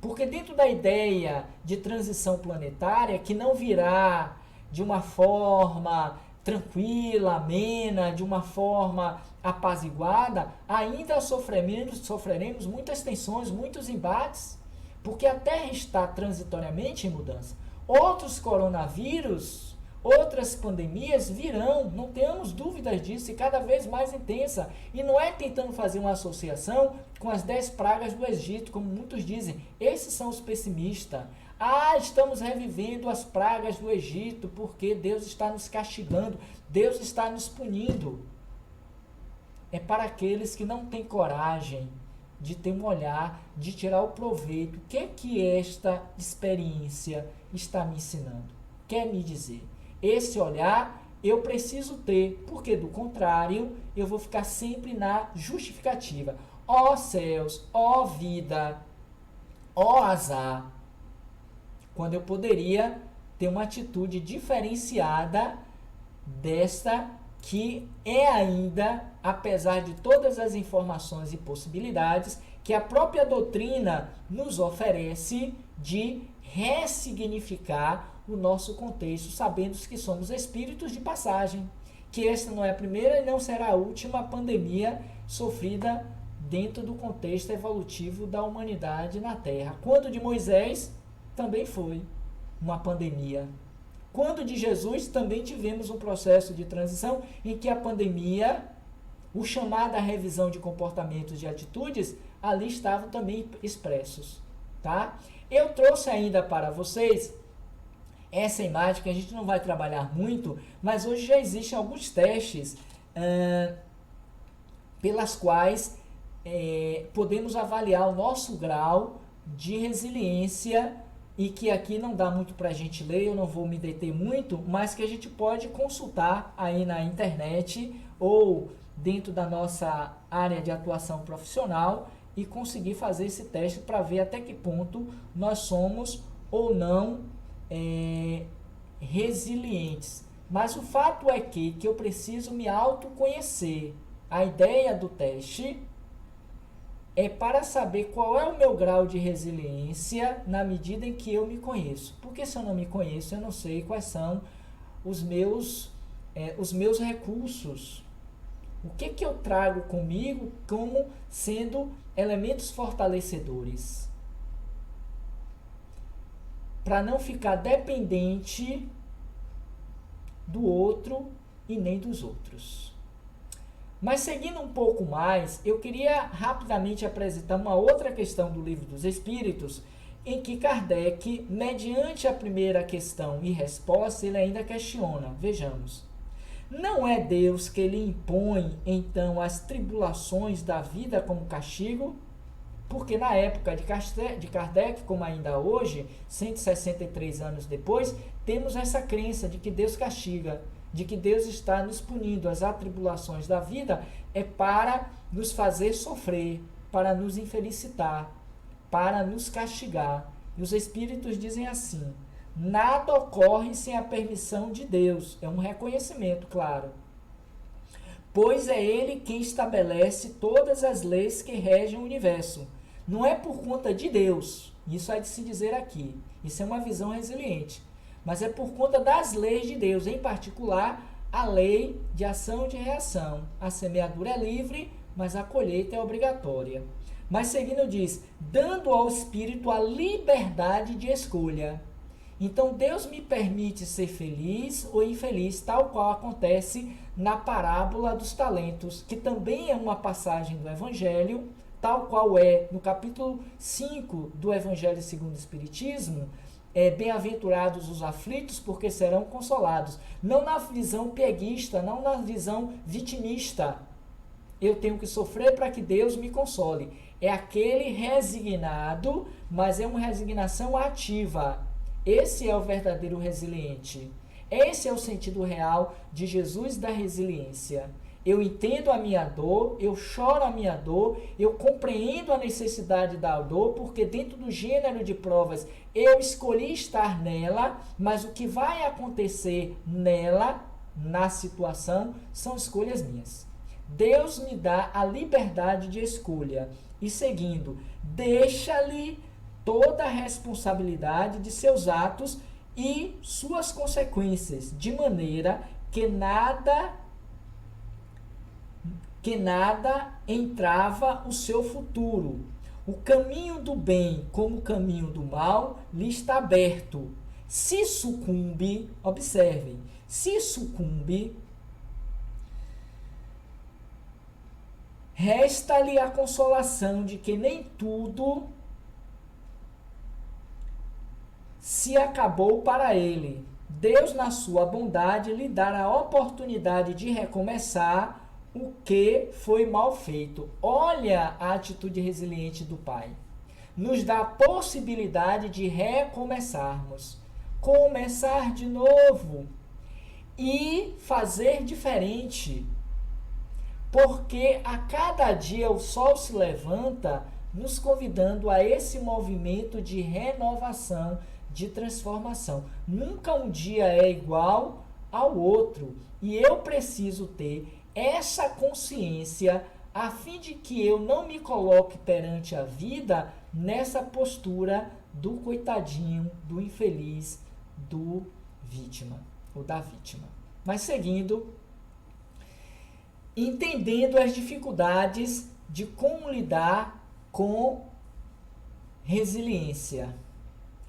Speaker 1: Porque dentro da ideia de transição planetária, que não virá de uma forma tranquila, amena, de uma forma apaziguada, ainda sofreremos muitas tensões, muitos embates, porque a Terra está transitoriamente em mudança. Outros coronavírus, outras pandemias virão, não tenhamos dúvidas disso, e cada vez mais intensa. E não é tentando fazer uma associação com as 10 pragas do Egito, como muitos dizem. Esses são os pessimistas. Estamos revivendo as pragas do Egito porque Deus está nos castigando, Deus está nos punindo. É para aqueles que não têm coragem de ter um olhar, de tirar o proveito. O que é que esta experiência está me ensinando? Quer me dizer? Esse olhar eu preciso ter, porque do contrário eu vou ficar sempre na justificativa. Ó céus, ó vida, ó azar. Quando eu poderia ter uma atitude diferenciada desta que é ainda, apesar de todas as informações e possibilidades que a própria doutrina nos oferece, de ressignificar o nosso contexto, sabendo que somos espíritos de passagem, que esta não é a primeira e não será a última pandemia sofrida dentro do contexto evolutivo da humanidade na Terra. Quando de Moisés, também foi uma pandemia. Quando de Jesus, também tivemos um processo de transição em que a pandemia, o chamado à revisão de comportamentos e atitudes, ali estavam também expressos. Tá? Eu trouxe ainda para vocês essa imagem que a gente não vai trabalhar muito, mas hoje já existem alguns testes pelas quais podemos avaliar o nosso grau de resiliência, e que aqui não dá muito para a gente ler, eu não vou me deter muito, mas que a gente pode consultar aí na internet ou dentro da nossa área de atuação profissional e conseguir fazer esse teste para ver até que ponto nós somos ou não resilientes. Mas o fato é que eu preciso me autoconhecer. A ideia do teste é para saber qual é o meu grau de resiliência na medida em que eu me conheço. Porque se eu não me conheço, eu não sei quais são os meus recursos. O que eu trago comigo como sendo elementos fortalecedores? Para não ficar dependente do outro e nem dos outros. Mas seguindo um pouco mais, eu queria rapidamente apresentar uma outra questão do Livro dos Espíritos, em que Kardec, mediante a primeira questão e resposta, ele ainda questiona. Vejamos. Não é Deus que lhe impõe, então, as tribulações da vida como castigo? Porque na época de Kardec, como ainda hoje, 163 anos depois, temos essa crença de que Deus castiga, de que Deus está nos punindo. As atribulações da vida é para nos fazer sofrer, para nos infelicitar, para nos castigar. E os Espíritos dizem assim: nada ocorre sem a permissão de Deus. É um reconhecimento, claro. Pois é Ele quem estabelece todas as leis que regem o universo. Não é por conta de Deus, isso é de se dizer aqui. Isso é uma visão resiliente. Mas é por conta das leis de Deus, em particular a lei de ação e de reação. A semeadura é livre, mas a colheita é obrigatória. Mas seguindo diz, dando ao espírito a liberdade de escolha. Então Deus me permite ser feliz ou infeliz, tal qual acontece na parábola dos talentos, que também é uma passagem do Evangelho, tal qual é no capítulo 5 do Evangelho segundo o Espiritismo. Bem-aventurados os aflitos, porque serão consolados. Não na visão pieguista, não na visão vitimista. Eu tenho que sofrer para que Deus me console. É aquele resignado mas é uma resignação ativa. Esse é o verdadeiro resiliente. Esse é o sentido real de Jesus da resiliência. Eu entendo a minha dor, eu choro a minha dor, eu compreendo a necessidade da dor, porque dentro do gênero de provas eu escolhi estar nela, mas o que vai acontecer nela, na situação, são escolhas minhas. Deus me dá a liberdade de escolha e, seguindo, deixa-lhe toda a responsabilidade de seus atos e suas consequências, de maneira que nada entrava o seu futuro. O caminho do bem como o caminho do mal lhe está aberto. Se sucumbe, observem, se sucumbe, resta-lhe a consolação de que nem tudo se acabou para ele. Deus, na sua bondade, lhe dará a oportunidade de recomeçar o que foi mal feito. Olha a atitude resiliente do Pai. Nos dá a possibilidade de recomeçarmos, começar de novo e fazer diferente. Porque a cada dia o sol se levanta, nos convidando a esse movimento de renovação, de transformação. Nunca um dia é igual ao outro. E eu preciso ter essa consciência a fim de que eu não me coloque perante a vida nessa postura do coitadinho, do infeliz, do vítima ou da vítima. Mas seguindo, entendendo as dificuldades de como lidar com resiliência.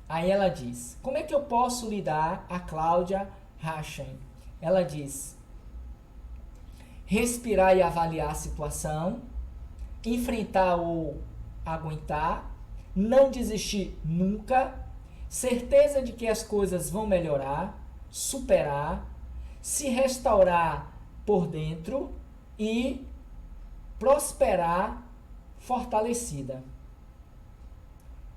Speaker 1: Aí ela diz, como é que eu posso lidar, a Cláudia Rachen? Ela diz, respirar e avaliar a situação, enfrentar ou aguentar, não desistir nunca, certeza de que as coisas vão melhorar, superar, se restaurar por dentro e prosperar fortalecida.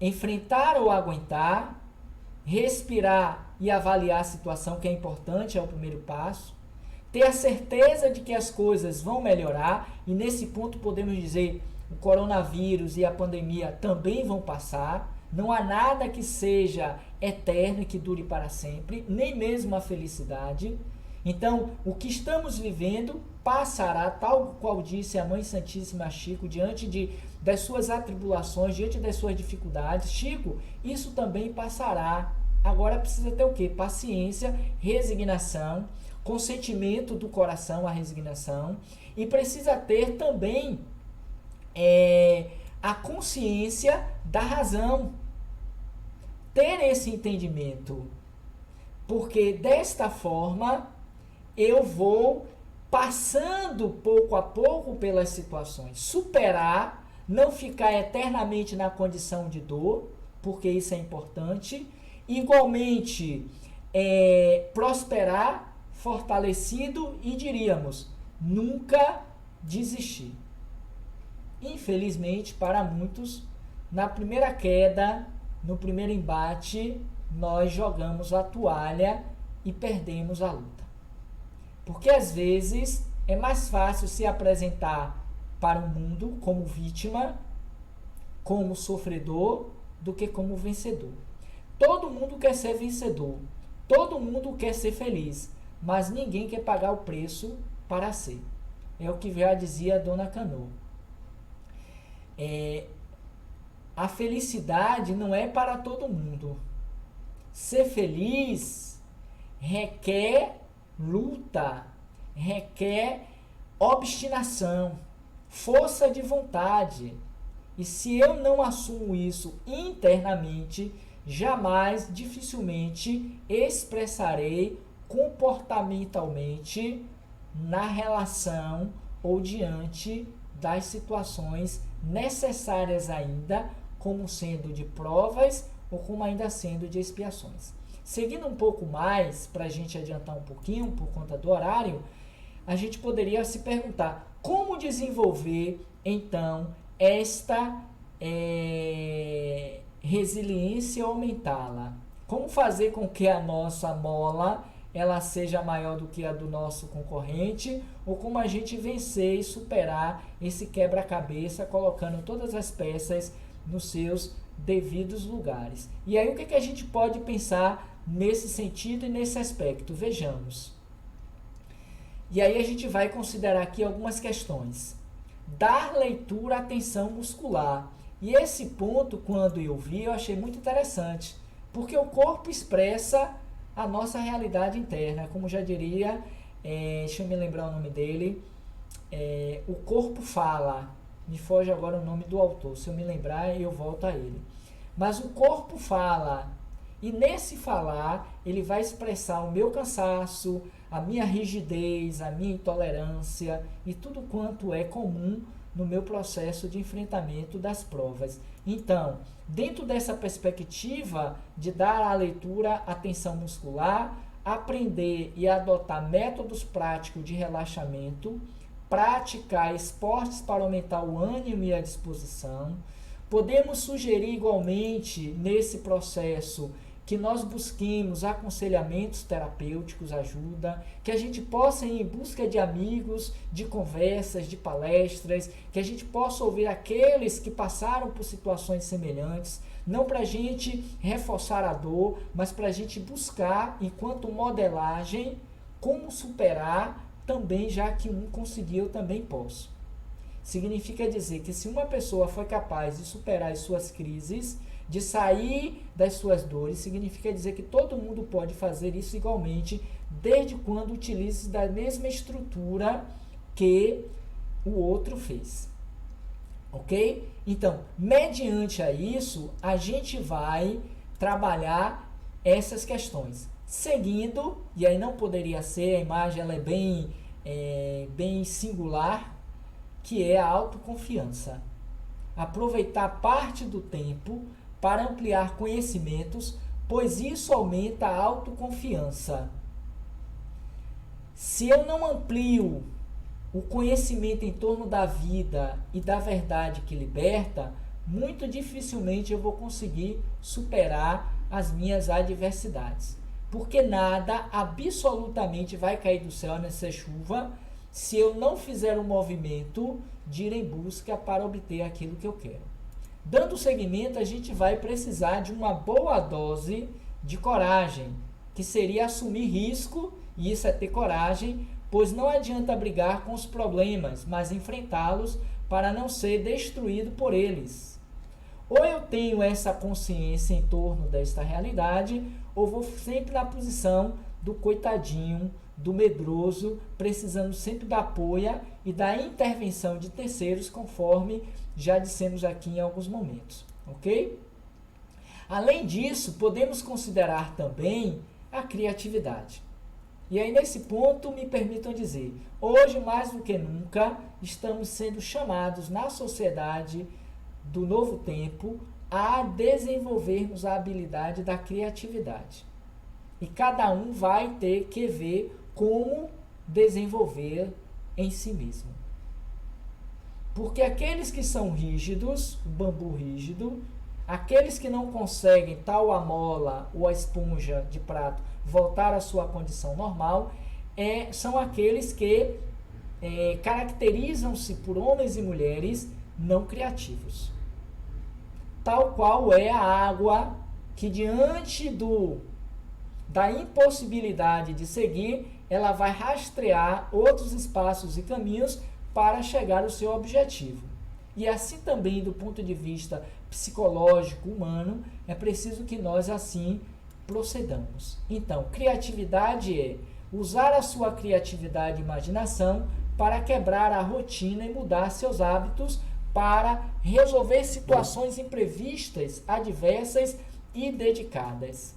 Speaker 1: Enfrentar ou aguentar, respirar e avaliar a situação, que é importante, é o primeiro passo. Ter a certeza de que as coisas vão melhorar, e nesse ponto podemos dizer, o coronavírus e a pandemia também vão passar. Não há nada que seja eterno e que dure para sempre, nem mesmo a felicidade. Então, o que estamos vivendo passará, tal qual disse a Mãe Santíssima Chico, diante das suas atribulações, diante das suas dificuldades. Chico, isso também passará. Agora precisa ter o quê? Paciência, resignação, consentimento do coração à resignação, e precisa ter também a consciência da razão. Ter esse entendimento, porque desta forma eu vou passando pouco a pouco pelas situações, superar, não ficar eternamente na condição de dor, porque isso é importante, igualmente prosperar, fortalecido e, diríamos, nunca desistir. Infelizmente, para muitos, na primeira queda, no primeiro embate, nós jogamos a toalha e perdemos a luta. Porque às vezes é mais fácil se apresentar para o mundo como vítima, como sofredor, do que como vencedor. Todo mundo quer ser vencedor, todo mundo quer ser feliz, mas ninguém quer pagar o preço para ser. É o que já dizia a Dona Canoa. A felicidade não é para todo mundo. Ser feliz requer luta, requer obstinação, força de vontade. E se eu não assumo isso internamente, jamais, dificilmente expressarei comportamentalmente na relação ou diante das situações necessárias ainda, como sendo de provas ou como ainda sendo de expiações. Seguindo um pouco mais, para a gente adiantar um pouquinho por conta do horário, a gente poderia se perguntar como desenvolver então resiliência e aumentá-la. Como fazer com que a nossa mola ela seja maior do que a do nosso concorrente, ou como a gente vencer e superar esse quebra-cabeça, colocando todas as peças nos seus devidos lugares. E aí o que a gente pode pensar nesse sentido e nesse aspecto? Vejamos. E aí a gente vai considerar aqui algumas questões. Dar leitura à tensão muscular. E esse ponto, quando eu vi, eu achei muito interessante, porque o corpo expressa a nossa realidade interna, como já diria, deixa eu me lembrar o nome dele, o corpo fala, me foge agora o nome do autor, se eu me lembrar eu volto a ele. Mas o corpo fala, e nesse falar ele vai expressar o meu cansaço, a minha rigidez, a minha intolerância e tudo quanto é comum no meu processo de enfrentamento das provas. Então, dentro dessa perspectiva de dar à leitura atenção muscular, aprender e adotar métodos práticos de relaxamento, praticar esportes para aumentar o ânimo e a disposição, podemos sugerir igualmente nesse processo que nós busquemos aconselhamentos terapêuticos, ajuda, que a gente possa ir em busca de amigos, de conversas, de palestras, que a gente possa ouvir aqueles que passaram por situações semelhantes, não para a gente reforçar a dor, mas para a gente buscar, enquanto modelagem, como superar também, já que um conseguiu, eu também posso. Significa dizer que se uma pessoa foi capaz de superar as suas crises, de sair das suas dores, significa dizer que todo mundo pode fazer isso igualmente, desde quando utilize da mesma estrutura que o outro fez. Ok? Então, mediante a isso, a gente vai trabalhar essas questões. Seguindo, e aí não poderia ser, a imagem ela é bem singular, que é a autoconfiança. Aproveitar parte do tempo para ampliar conhecimentos, pois isso aumenta a autoconfiança. Se eu não amplio o conhecimento em torno da vida e da verdade que liberta, muito dificilmente eu vou conseguir superar as minhas adversidades. Porque nada absolutamente vai cair do céu nessa chuva se eu não fizer um movimento de ir em busca para obter aquilo que eu quero. Dando seguimento, a gente vai precisar de uma boa dose de coragem, que seria assumir risco, e isso é ter coragem, pois não adianta brigar com os problemas, mas enfrentá-los para não ser destruído por eles. Ou eu tenho essa consciência em torno desta realidade, ou vou sempre na posição do coitadinho, do medroso, precisando sempre da apoio e da intervenção de terceiros, conforme já dissemos aqui em alguns momentos, ok? Além disso, podemos considerar também a criatividade. E aí, nesse ponto, me permitam dizer, hoje, mais do que nunca, estamos sendo chamados na sociedade do novo tempo a desenvolvermos a habilidade da criatividade. E cada um vai ter que ver como desenvolver em si mesmo. Porque aqueles que são rígidos, o bambu rígido, aqueles que não conseguem, tal a mola ou a esponja de prato, voltar à sua condição normal, são aqueles que caracterizam-se por homens e mulheres não criativos. Tal qual é a água que, diante da impossibilidade de seguir, ela vai rastrear outros espaços e caminhos para chegar ao seu objetivo. E assim também, do ponto de vista psicológico, humano, é preciso que nós assim procedamos. Então, criatividade é usar a sua criatividade e imaginação para quebrar a rotina e mudar seus hábitos para resolver situações imprevistas, adversas e dedicadas.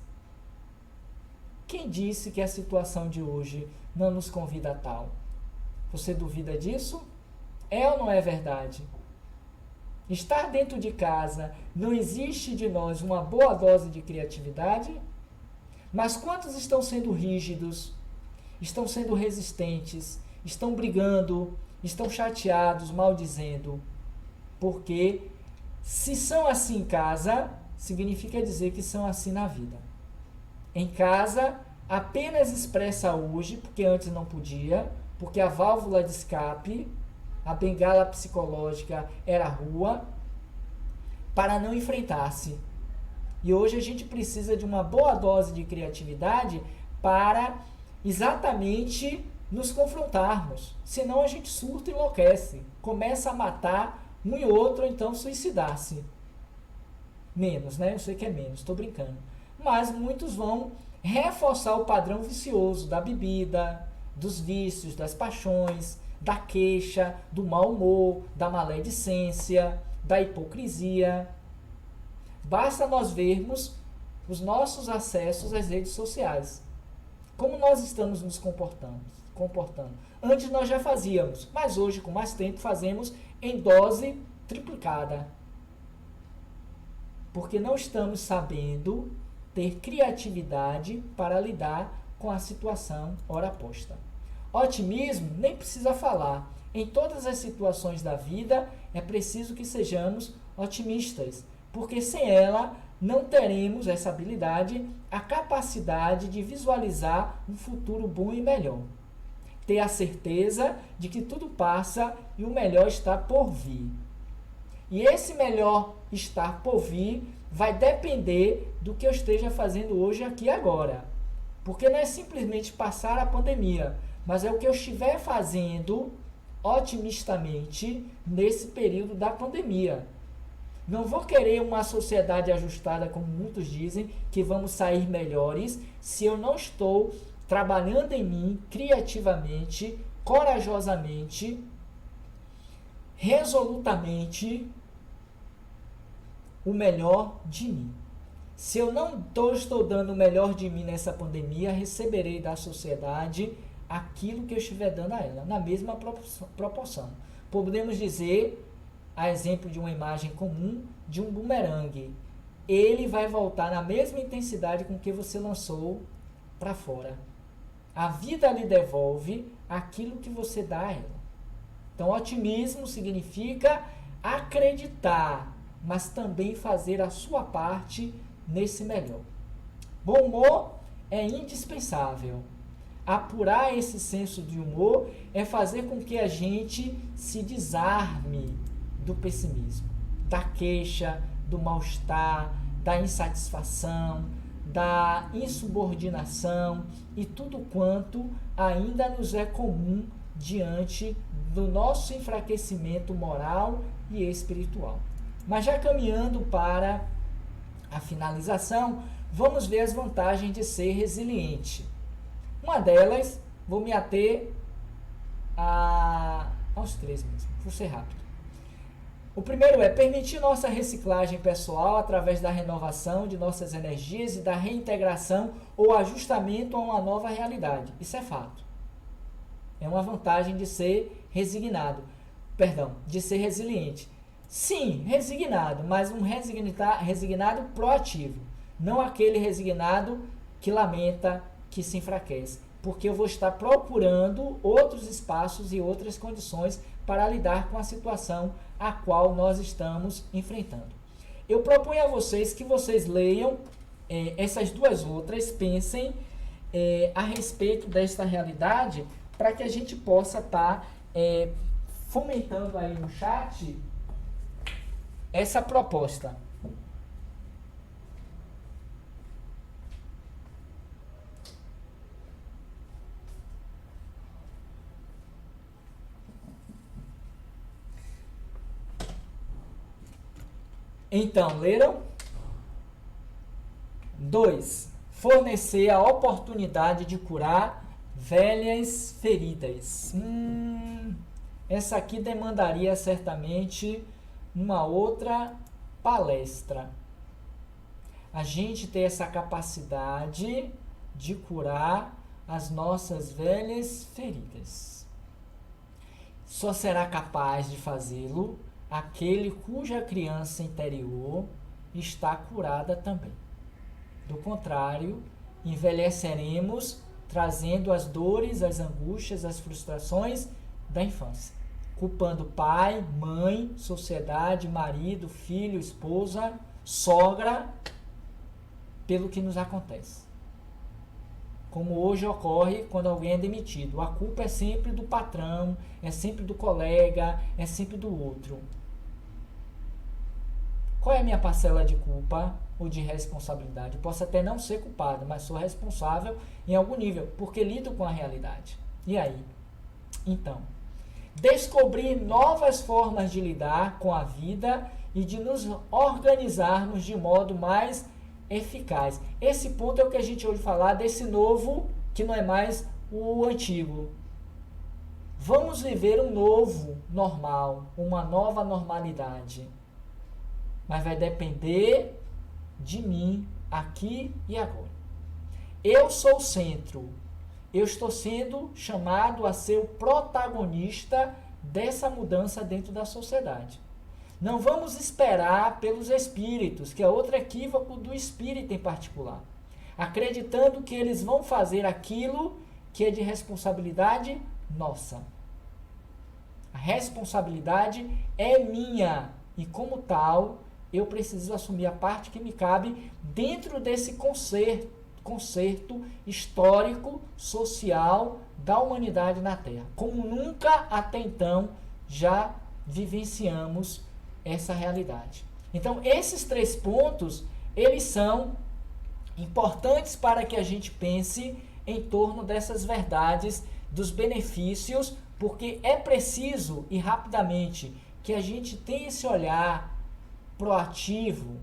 Speaker 1: Quem disse que a situação de hoje não nos convida a tal? Você duvida disso? É ou não é verdade? Estar dentro de casa, não existe de nós uma boa dose de criatividade? Mas quantos estão sendo rígidos, estão sendo resistentes, estão brigando, estão chateados, maldizendo? Porque se são assim em casa, significa dizer que são assim na vida. Em casa, apenas expressa hoje, porque antes não podia, porque a válvula de escape, a bengala psicológica era a rua, para não enfrentar-se. E hoje a gente precisa de uma boa dose de criatividade para exatamente nos confrontarmos. Senão a gente surta e enlouquece. Começa a matar um e outro, ou então suicidar-se. Menos, né? Eu sei que é menos, estou brincando. Mas muitos vão reforçar o padrão vicioso da bebida, dos vícios, das paixões, da queixa, do mau humor, da maledicência, da hipocrisia. Basta nós vermos os nossos acessos às redes sociais. Como nós estamos nos comportando. Antes nós já fazíamos, mas hoje, com mais tempo, fazemos em dose triplicada. Porque não estamos sabendo ter criatividade para lidar com a situação ora posta. Otimismo nem precisa falar. Em todas as situações da vida é preciso que sejamos otimistas, porque sem ela não teremos essa habilidade, a capacidade de visualizar um futuro bom e melhor. Ter a certeza de que tudo passa e o melhor está por vir. E esse melhor estar por vir vai depender do que eu esteja fazendo hoje, aqui e agora. Porque não é simplesmente passar a pandemia, mas é o que eu estiver fazendo otimistamente nesse período da pandemia. Não vou querer uma sociedade ajustada, como muitos dizem, que vamos sair melhores, se eu não estou trabalhando em mim criativamente, corajosamente, resolutamente, o melhor de mim. Se eu não estou dando o melhor de mim nessa pandemia, receberei da sociedade aquilo que eu estiver dando a ela, na mesma proporção. Podemos dizer, a exemplo de uma imagem comum, de um bumerangue. Ele vai voltar na mesma intensidade com que você lançou para fora. A vida lhe devolve aquilo que você dá a ela. Então, otimismo significa acreditar, mas também fazer a sua parte nesse melhor. Bom humor é indispensável. Apurar esse senso de humor é fazer com que a gente se desarme do pessimismo, da queixa, do mal-estar, da insatisfação, da insubordinação e tudo quanto ainda nos é comum diante do nosso enfraquecimento moral e espiritual. Mas já caminhando para a finalização, vamos ver as vantagens de ser resiliente. Uma delas, vou me ater aos 3 mesmo, vou ser rápido. O primeiro é permitir nossa reciclagem pessoal através da renovação de nossas energias e da reintegração ou ajustamento a uma nova realidade. Isso é fato. É uma vantagem de ser de ser resiliente. Sim, resignado, mas um resignado proativo. Não aquele resignado que lamenta, que se enfraquece. Porque eu vou estar procurando outros espaços e outras condições para lidar com a situação a qual nós estamos enfrentando. Eu proponho a vocês que vocês leiam essas duas outras, pensem a respeito desta realidade, para que a gente possa estar fomentando aí no chat essa proposta. Então, leram? 2. Fornecer a oportunidade de curar velhas feridas. Essa aqui demandaria certamente uma outra palestra. A gente ter essa capacidade de curar as nossas velhas feridas. Só será capaz de fazê-lo aquele cuja criança interior está curada também. Do contrário, envelheceremos trazendo as dores, as angústias, as frustrações da infância, culpando pai, mãe, sociedade, marido, filho, esposa, sogra pelo que nos acontece. Como hoje ocorre quando alguém é demitido. A culpa é sempre do patrão, é sempre do colega, é sempre do outro. Qual é a minha parcela de culpa ou de responsabilidade? Posso até não ser culpado, mas sou responsável em algum nível, porque lido com a realidade. E aí? Então, descobrir novas formas de lidar com a vida e de nos organizarmos de modo mais eficaz. Esse ponto é o que a gente ouve falar desse novo, que não é mais o antigo. Vamos viver um novo normal, uma nova normalidade. Mas vai depender de mim aqui e agora. Eu sou o centro. Eu estou sendo chamado a ser o protagonista dessa mudança dentro da sociedade. Não vamos esperar pelos espíritos, que é outro equívoco do espírito em particular, acreditando que eles vão fazer aquilo que é de responsabilidade nossa. A responsabilidade é minha e, como tal, eu preciso assumir a parte que me cabe dentro desse concerto histórico, social da humanidade na Terra. Como nunca até então já vivenciamos essa realidade. Então, esses 3 pontos, eles são importantes para que a gente pense em torno dessas verdades, dos benefícios, porque é preciso, e rapidamente, que a gente tenha esse olhar proativo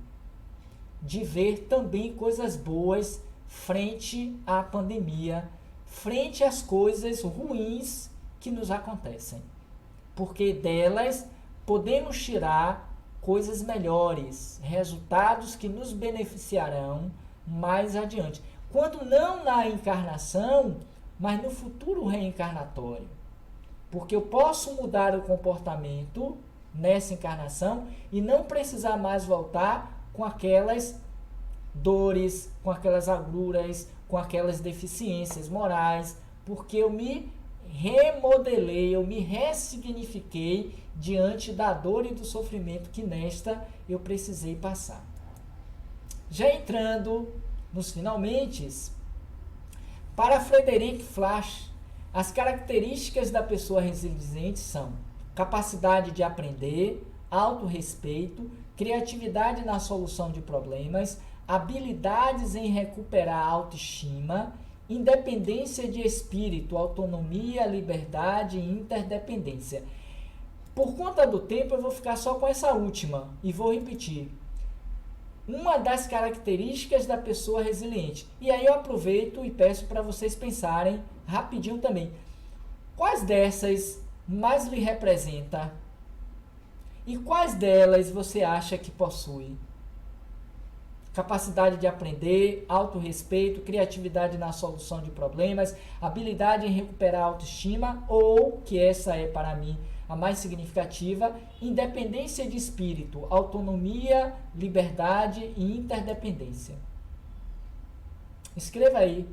Speaker 1: de ver também coisas boas frente à pandemia, frente às coisas ruins que nos acontecem. Porque delas podemos tirar coisas melhores, resultados que nos beneficiarão mais adiante. Quando não na encarnação, mas no futuro reencarnatório. Porque eu posso mudar o comportamento nessa encarnação e não precisar mais voltar com aquelas dores, com aquelas agruras, com aquelas deficiências morais, porque eu me remodelei, eu me ressignifiquei diante da dor e do sofrimento que nesta eu precisei passar. Já entrando nos finalmente, para Frederic Flasch, as características da pessoa resiliente são capacidade de aprender, autorrespeito, criatividade na solução de problemas, habilidades em recuperar a autoestima, independência de espírito, autonomia, liberdade e interdependência. Por conta do tempo, eu vou ficar só com essa última e vou repetir. Uma das características da pessoa resiliente. E aí eu aproveito e peço para vocês pensarem rapidinho também. Quais dessas mais lhe representa? E quais delas você acha que possui? Capacidade de aprender, autorrespeito, criatividade na solução de problemas, habilidade em recuperar a autoestima ou, que essa é para mim a mais significativa, independência de espírito, autonomia, liberdade e interdependência. Escreva aí,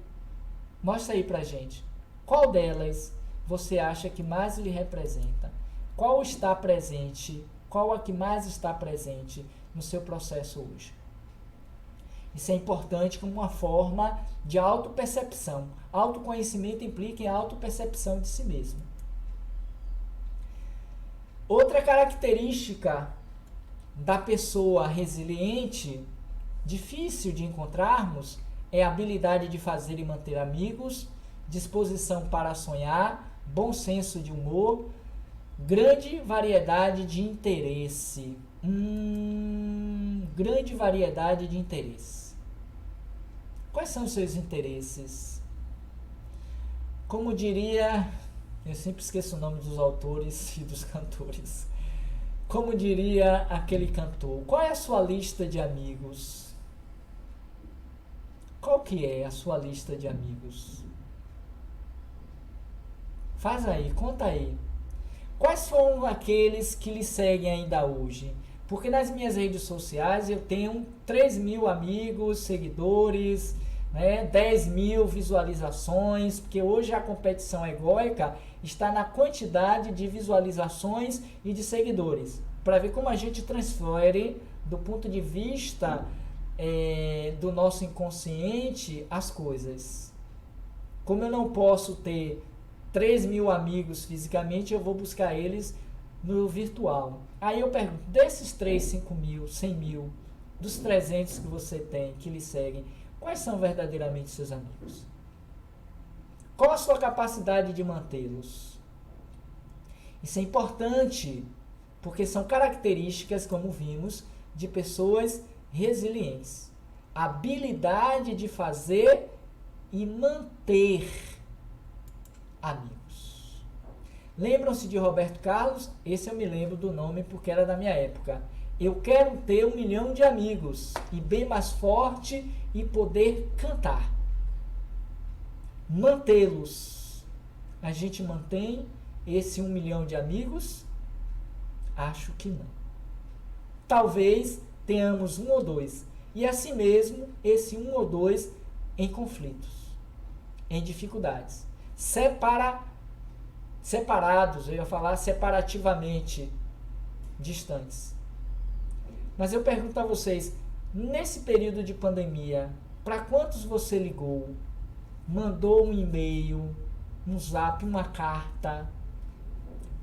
Speaker 1: mostra aí pra gente. Qual delas você acha que mais lhe representa? Qual está presente? Qual a que mais está presente no seu processo hoje? Isso é importante como uma forma de autopercepção. Autoconhecimento implica em autopercepção de si mesmo. Outra característica da pessoa resiliente, difícil de encontrarmos, é a habilidade de fazer e manter amigos, disposição para sonhar, bom senso de humor, grande variedade de interesse. Grande variedade de interesse. Quais são os seus interesses? Como diria, eu sempre esqueço o nome dos autores e dos cantores. Como diria aquele cantor, qual é a sua lista de amigos? Qual que é a sua lista de amigos? Faz aí, conta aí. Quais foram aqueles que lhe seguem ainda hoje? Porque nas minhas redes sociais eu tenho 3.000 amigos, seguidores, né, 10.000 visualizações, porque hoje a competição egóica está na quantidade de visualizações e de seguidores, para ver como a gente transfere do ponto de vista do nosso inconsciente as coisas. Como eu não posso ter 3.000 amigos fisicamente, eu vou buscar eles no virtual. Aí eu pergunto, desses 3, 5.000, 100.000, dos 300 que você tem, que lhe seguem, quais são verdadeiramente seus amigos? Qual a sua capacidade de mantê-los? Isso é importante, porque são características, como vimos, de pessoas resilientes. A habilidade de fazer e manter amigos. Lembram-se de Roberto Carlos? Esse eu me lembro do nome porque era da minha época. Eu quero ter 1 milhão de amigos e bem mais forte e poder cantar. Mantê-los. A gente mantém esse 1 milhão de amigos? Acho que não. Talvez tenhamos 1 ou 2. E assim mesmo, esse 1 ou 2 em conflitos, em dificuldades. Separados, eu ia falar separativamente distantes. Mas eu pergunto a vocês, nesse período de pandemia, para quantos você ligou, mandou um e-mail, um zap, uma carta,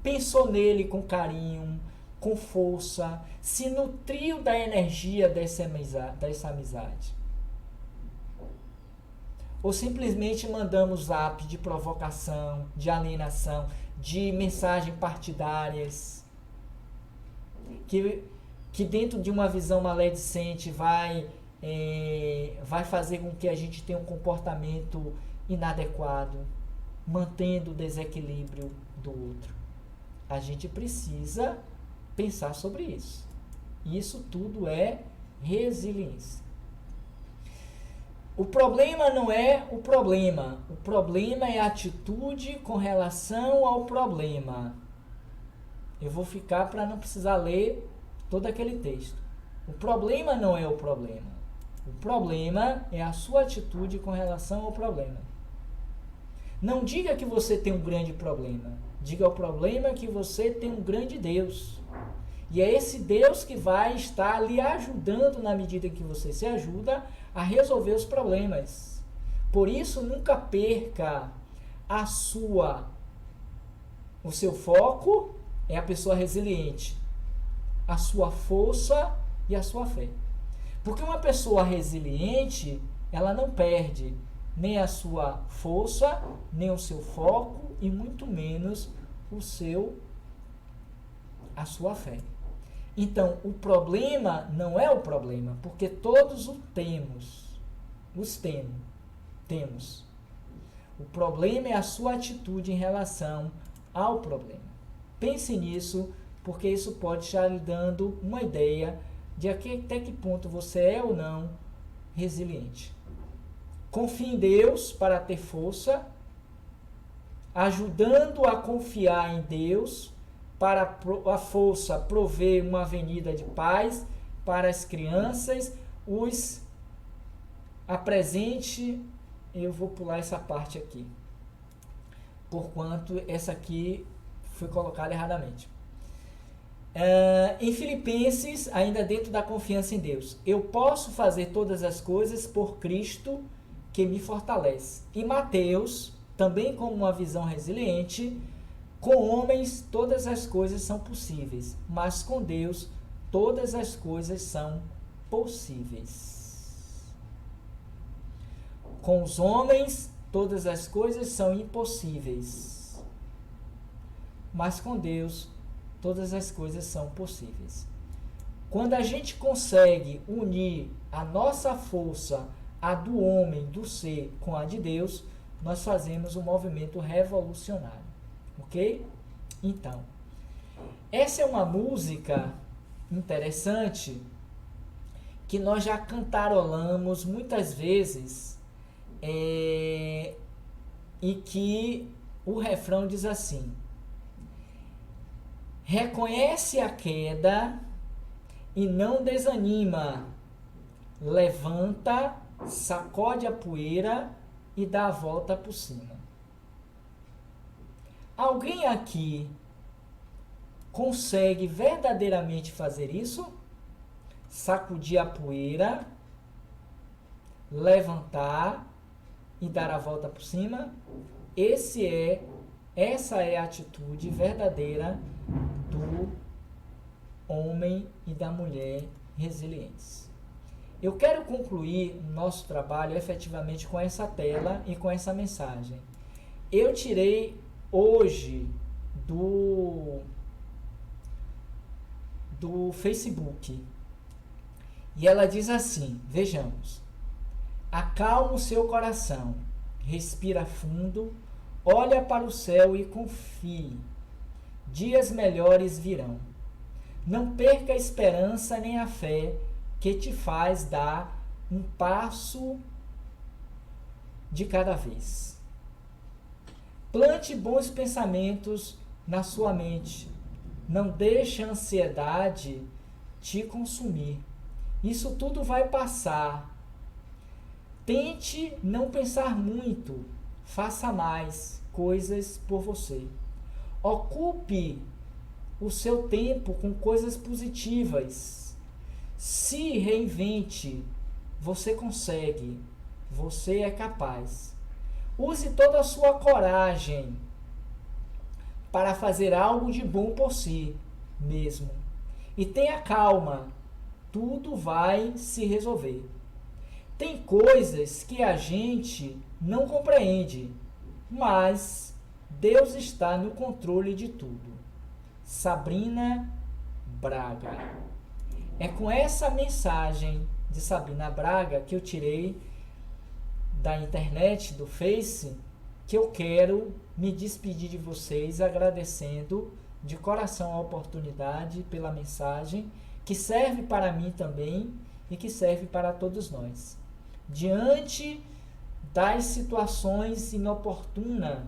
Speaker 1: pensou nele com carinho, com força, se nutriu da energia dessa amizade? Ou simplesmente mandamos zap de provocação, de alienação, de mensagem partidárias, que dentro de uma visão maledicente vai fazer com que a gente tenha um comportamento inadequado, mantendo o desequilíbrio do outro. A gente precisa pensar sobre isso. Isso tudo é resiliência. O problema não é o problema é a atitude com relação ao problema. Eu vou ficar para não precisar ler todo aquele texto. O problema não é o problema é a sua atitude com relação ao problema. Não diga que você tem um grande problema, diga ao problema que você tem um grande Deus. E é esse Deus que vai estar lhe ajudando na medida que você se ajuda a resolver os problemas. Por isso, nunca perca o seu foco é a pessoa resiliente, a sua força e a sua fé. Porque uma pessoa resiliente, ela não perde nem a sua força, nem o seu foco e muito menos a sua fé. Então, o problema não é o problema, porque todos temos. O problema é a sua atitude em relação ao problema. Pense nisso, porque isso pode estar lhe dando uma ideia de até que ponto você é ou não resiliente. Confie em Deus para ter força, ajudando a confiar em Deus, para a força prover uma avenida de paz para as crianças, apresente, eu vou pular essa parte aqui, porquanto essa aqui foi colocada erradamente. Em Filipenses, ainda dentro da confiança em Deus, eu posso fazer todas as coisas por Cristo que me fortalece. Em Mateus, também como uma visão resiliente, com homens todas as coisas são possíveis, mas com Deus todas as coisas são possíveis. Com os homens todas as coisas são impossíveis, mas com Deus todas as coisas são possíveis. Quando a gente consegue unir a nossa força, a do homem, do ser, com a de Deus, nós fazemos um movimento revolucionário. Ok? Então, essa é uma música interessante que nós já cantarolamos muitas vezes e que o refrão diz assim: reconhece a queda e não desanima, levanta, sacode a poeira e dá a volta por cima. Alguém aqui consegue verdadeiramente fazer isso? sacudir a poeira, levantar e dar a volta por cima. Essa é a atitude verdadeira do homem e da mulher resilientes. Eu quero concluir nosso trabalho efetivamente com essa tela e com essa mensagem. Eu tirei hoje do Facebook. E ela diz assim, vejamos: acalma o seu coração, respira fundo, olha para o céu e confie. Dias melhores virão. Não perca a esperança nem a fé que te faz dar um passo de cada vez. Plante bons pensamentos na sua mente. Não deixe a ansiedade te consumir. Isso tudo vai passar. Tente não pensar muito. Faça mais coisas por você. Ocupe o seu tempo com coisas positivas. Se reinvente. Você consegue. Você é capaz. Use toda a sua coragem para fazer algo de bom por si mesmo. E tenha calma. Tudo vai se resolver. Tem coisas que a gente não compreende, mas Deus está no controle de tudo. Sabrina Braga. É com essa mensagem de Sabrina Braga que eu tirei da internet, do Face, que eu quero me despedir de vocês agradecendo de coração a oportunidade pela mensagem, que serve para mim também e que serve para todos nós. Diante das situações inoportunas,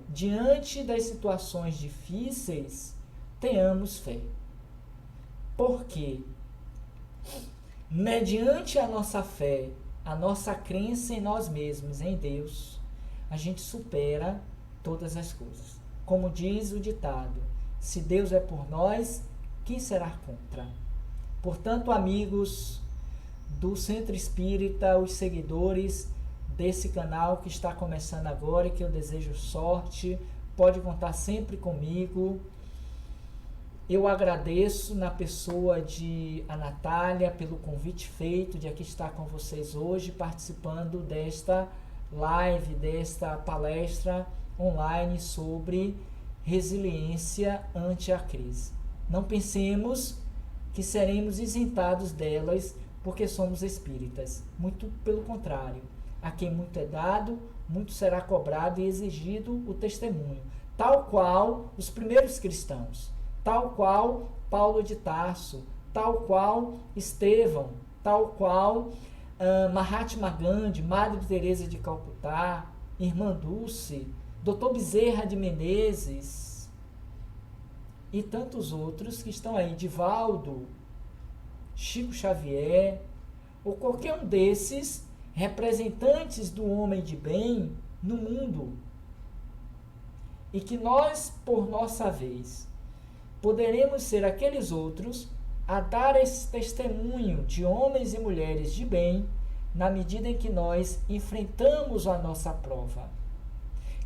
Speaker 1: diante das situações difíceis, tenhamos fé. Porque, mediante a nossa fé, a nossa crença em nós mesmos, em Deus, a gente supera todas as coisas. Como diz o ditado, se Deus é por nós, quem será contra? Portanto, amigos do Centro Espírita, os seguidores desse canal que está começando agora e que eu desejo sorte, pode contar sempre comigo. Eu agradeço na pessoa de a Natália pelo convite feito de aqui estar com vocês hoje, participando desta live, desta palestra online sobre resiliência ante a crise. Não pensemos que seremos isentados delas porque somos espíritas. Muito pelo contrário. A quem muito é dado, muito será cobrado e exigido o testemunho. Tal qual os primeiros cristãos. Tal qual Paulo de Tarso. Tal qual Estevão. Tal qual Mahatma Gandhi, Madre Teresa de Calcutá, Irmã Dulce, Dr. Bezerra de Menezes e tantos outros que estão aí, Divaldo, Chico Xavier, ou qualquer um desses representantes do homem de bem no mundo. E que nós, por nossa vez, poderemos ser aqueles outros a dar esse testemunho de homens e mulheres de bem na medida em que nós enfrentamos a nossa prova.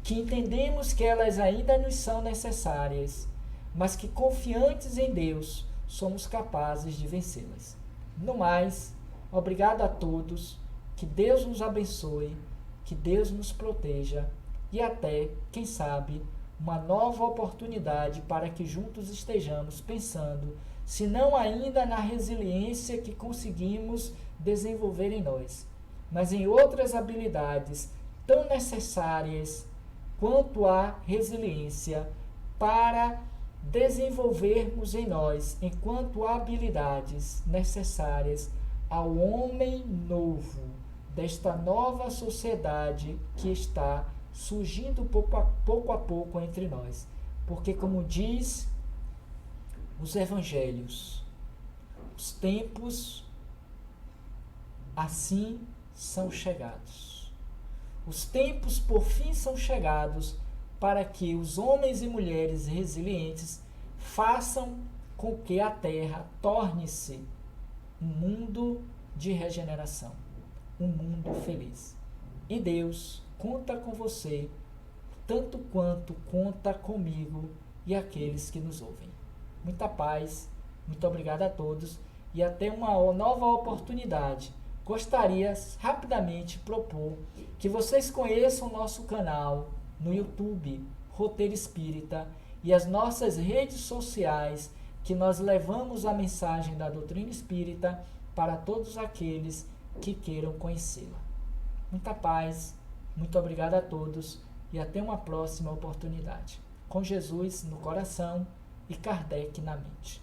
Speaker 1: Que entendemos que elas ainda nos são necessárias, mas que confiantes em Deus somos capazes de vencê-las. No mais, obrigado a todos, que Deus nos abençoe, que Deus nos proteja e até, quem sabe, uma nova oportunidade para que juntos estejamos pensando, se não ainda na resiliência que conseguimos desenvolver em nós, mas em outras habilidades tão necessárias quanto a resiliência para desenvolvermos em nós, enquanto habilidades necessárias ao homem novo desta nova sociedade que está surgindo pouco a pouco entre nós. Porque, como diz os evangelhos, os tempos assim são chegados. Os tempos por fim são chegados para que os homens e mulheres resilientes façam com que a Terra torne-se um mundo de regeneração, um mundo feliz. E Deus conta com você, tanto quanto conta comigo e aqueles que nos ouvem. Muita paz, muito obrigado a todos e até uma nova oportunidade. Gostaria rapidamente de propor que vocês conheçam o nosso canal no YouTube, Roteiro Espírita, e as nossas redes sociais, que nós levamos a mensagem da doutrina espírita para todos aqueles que queiram conhecê-la. Muita paz, muito obrigado a todos e até uma próxima oportunidade. Com Jesus no coração e Kardec na mente.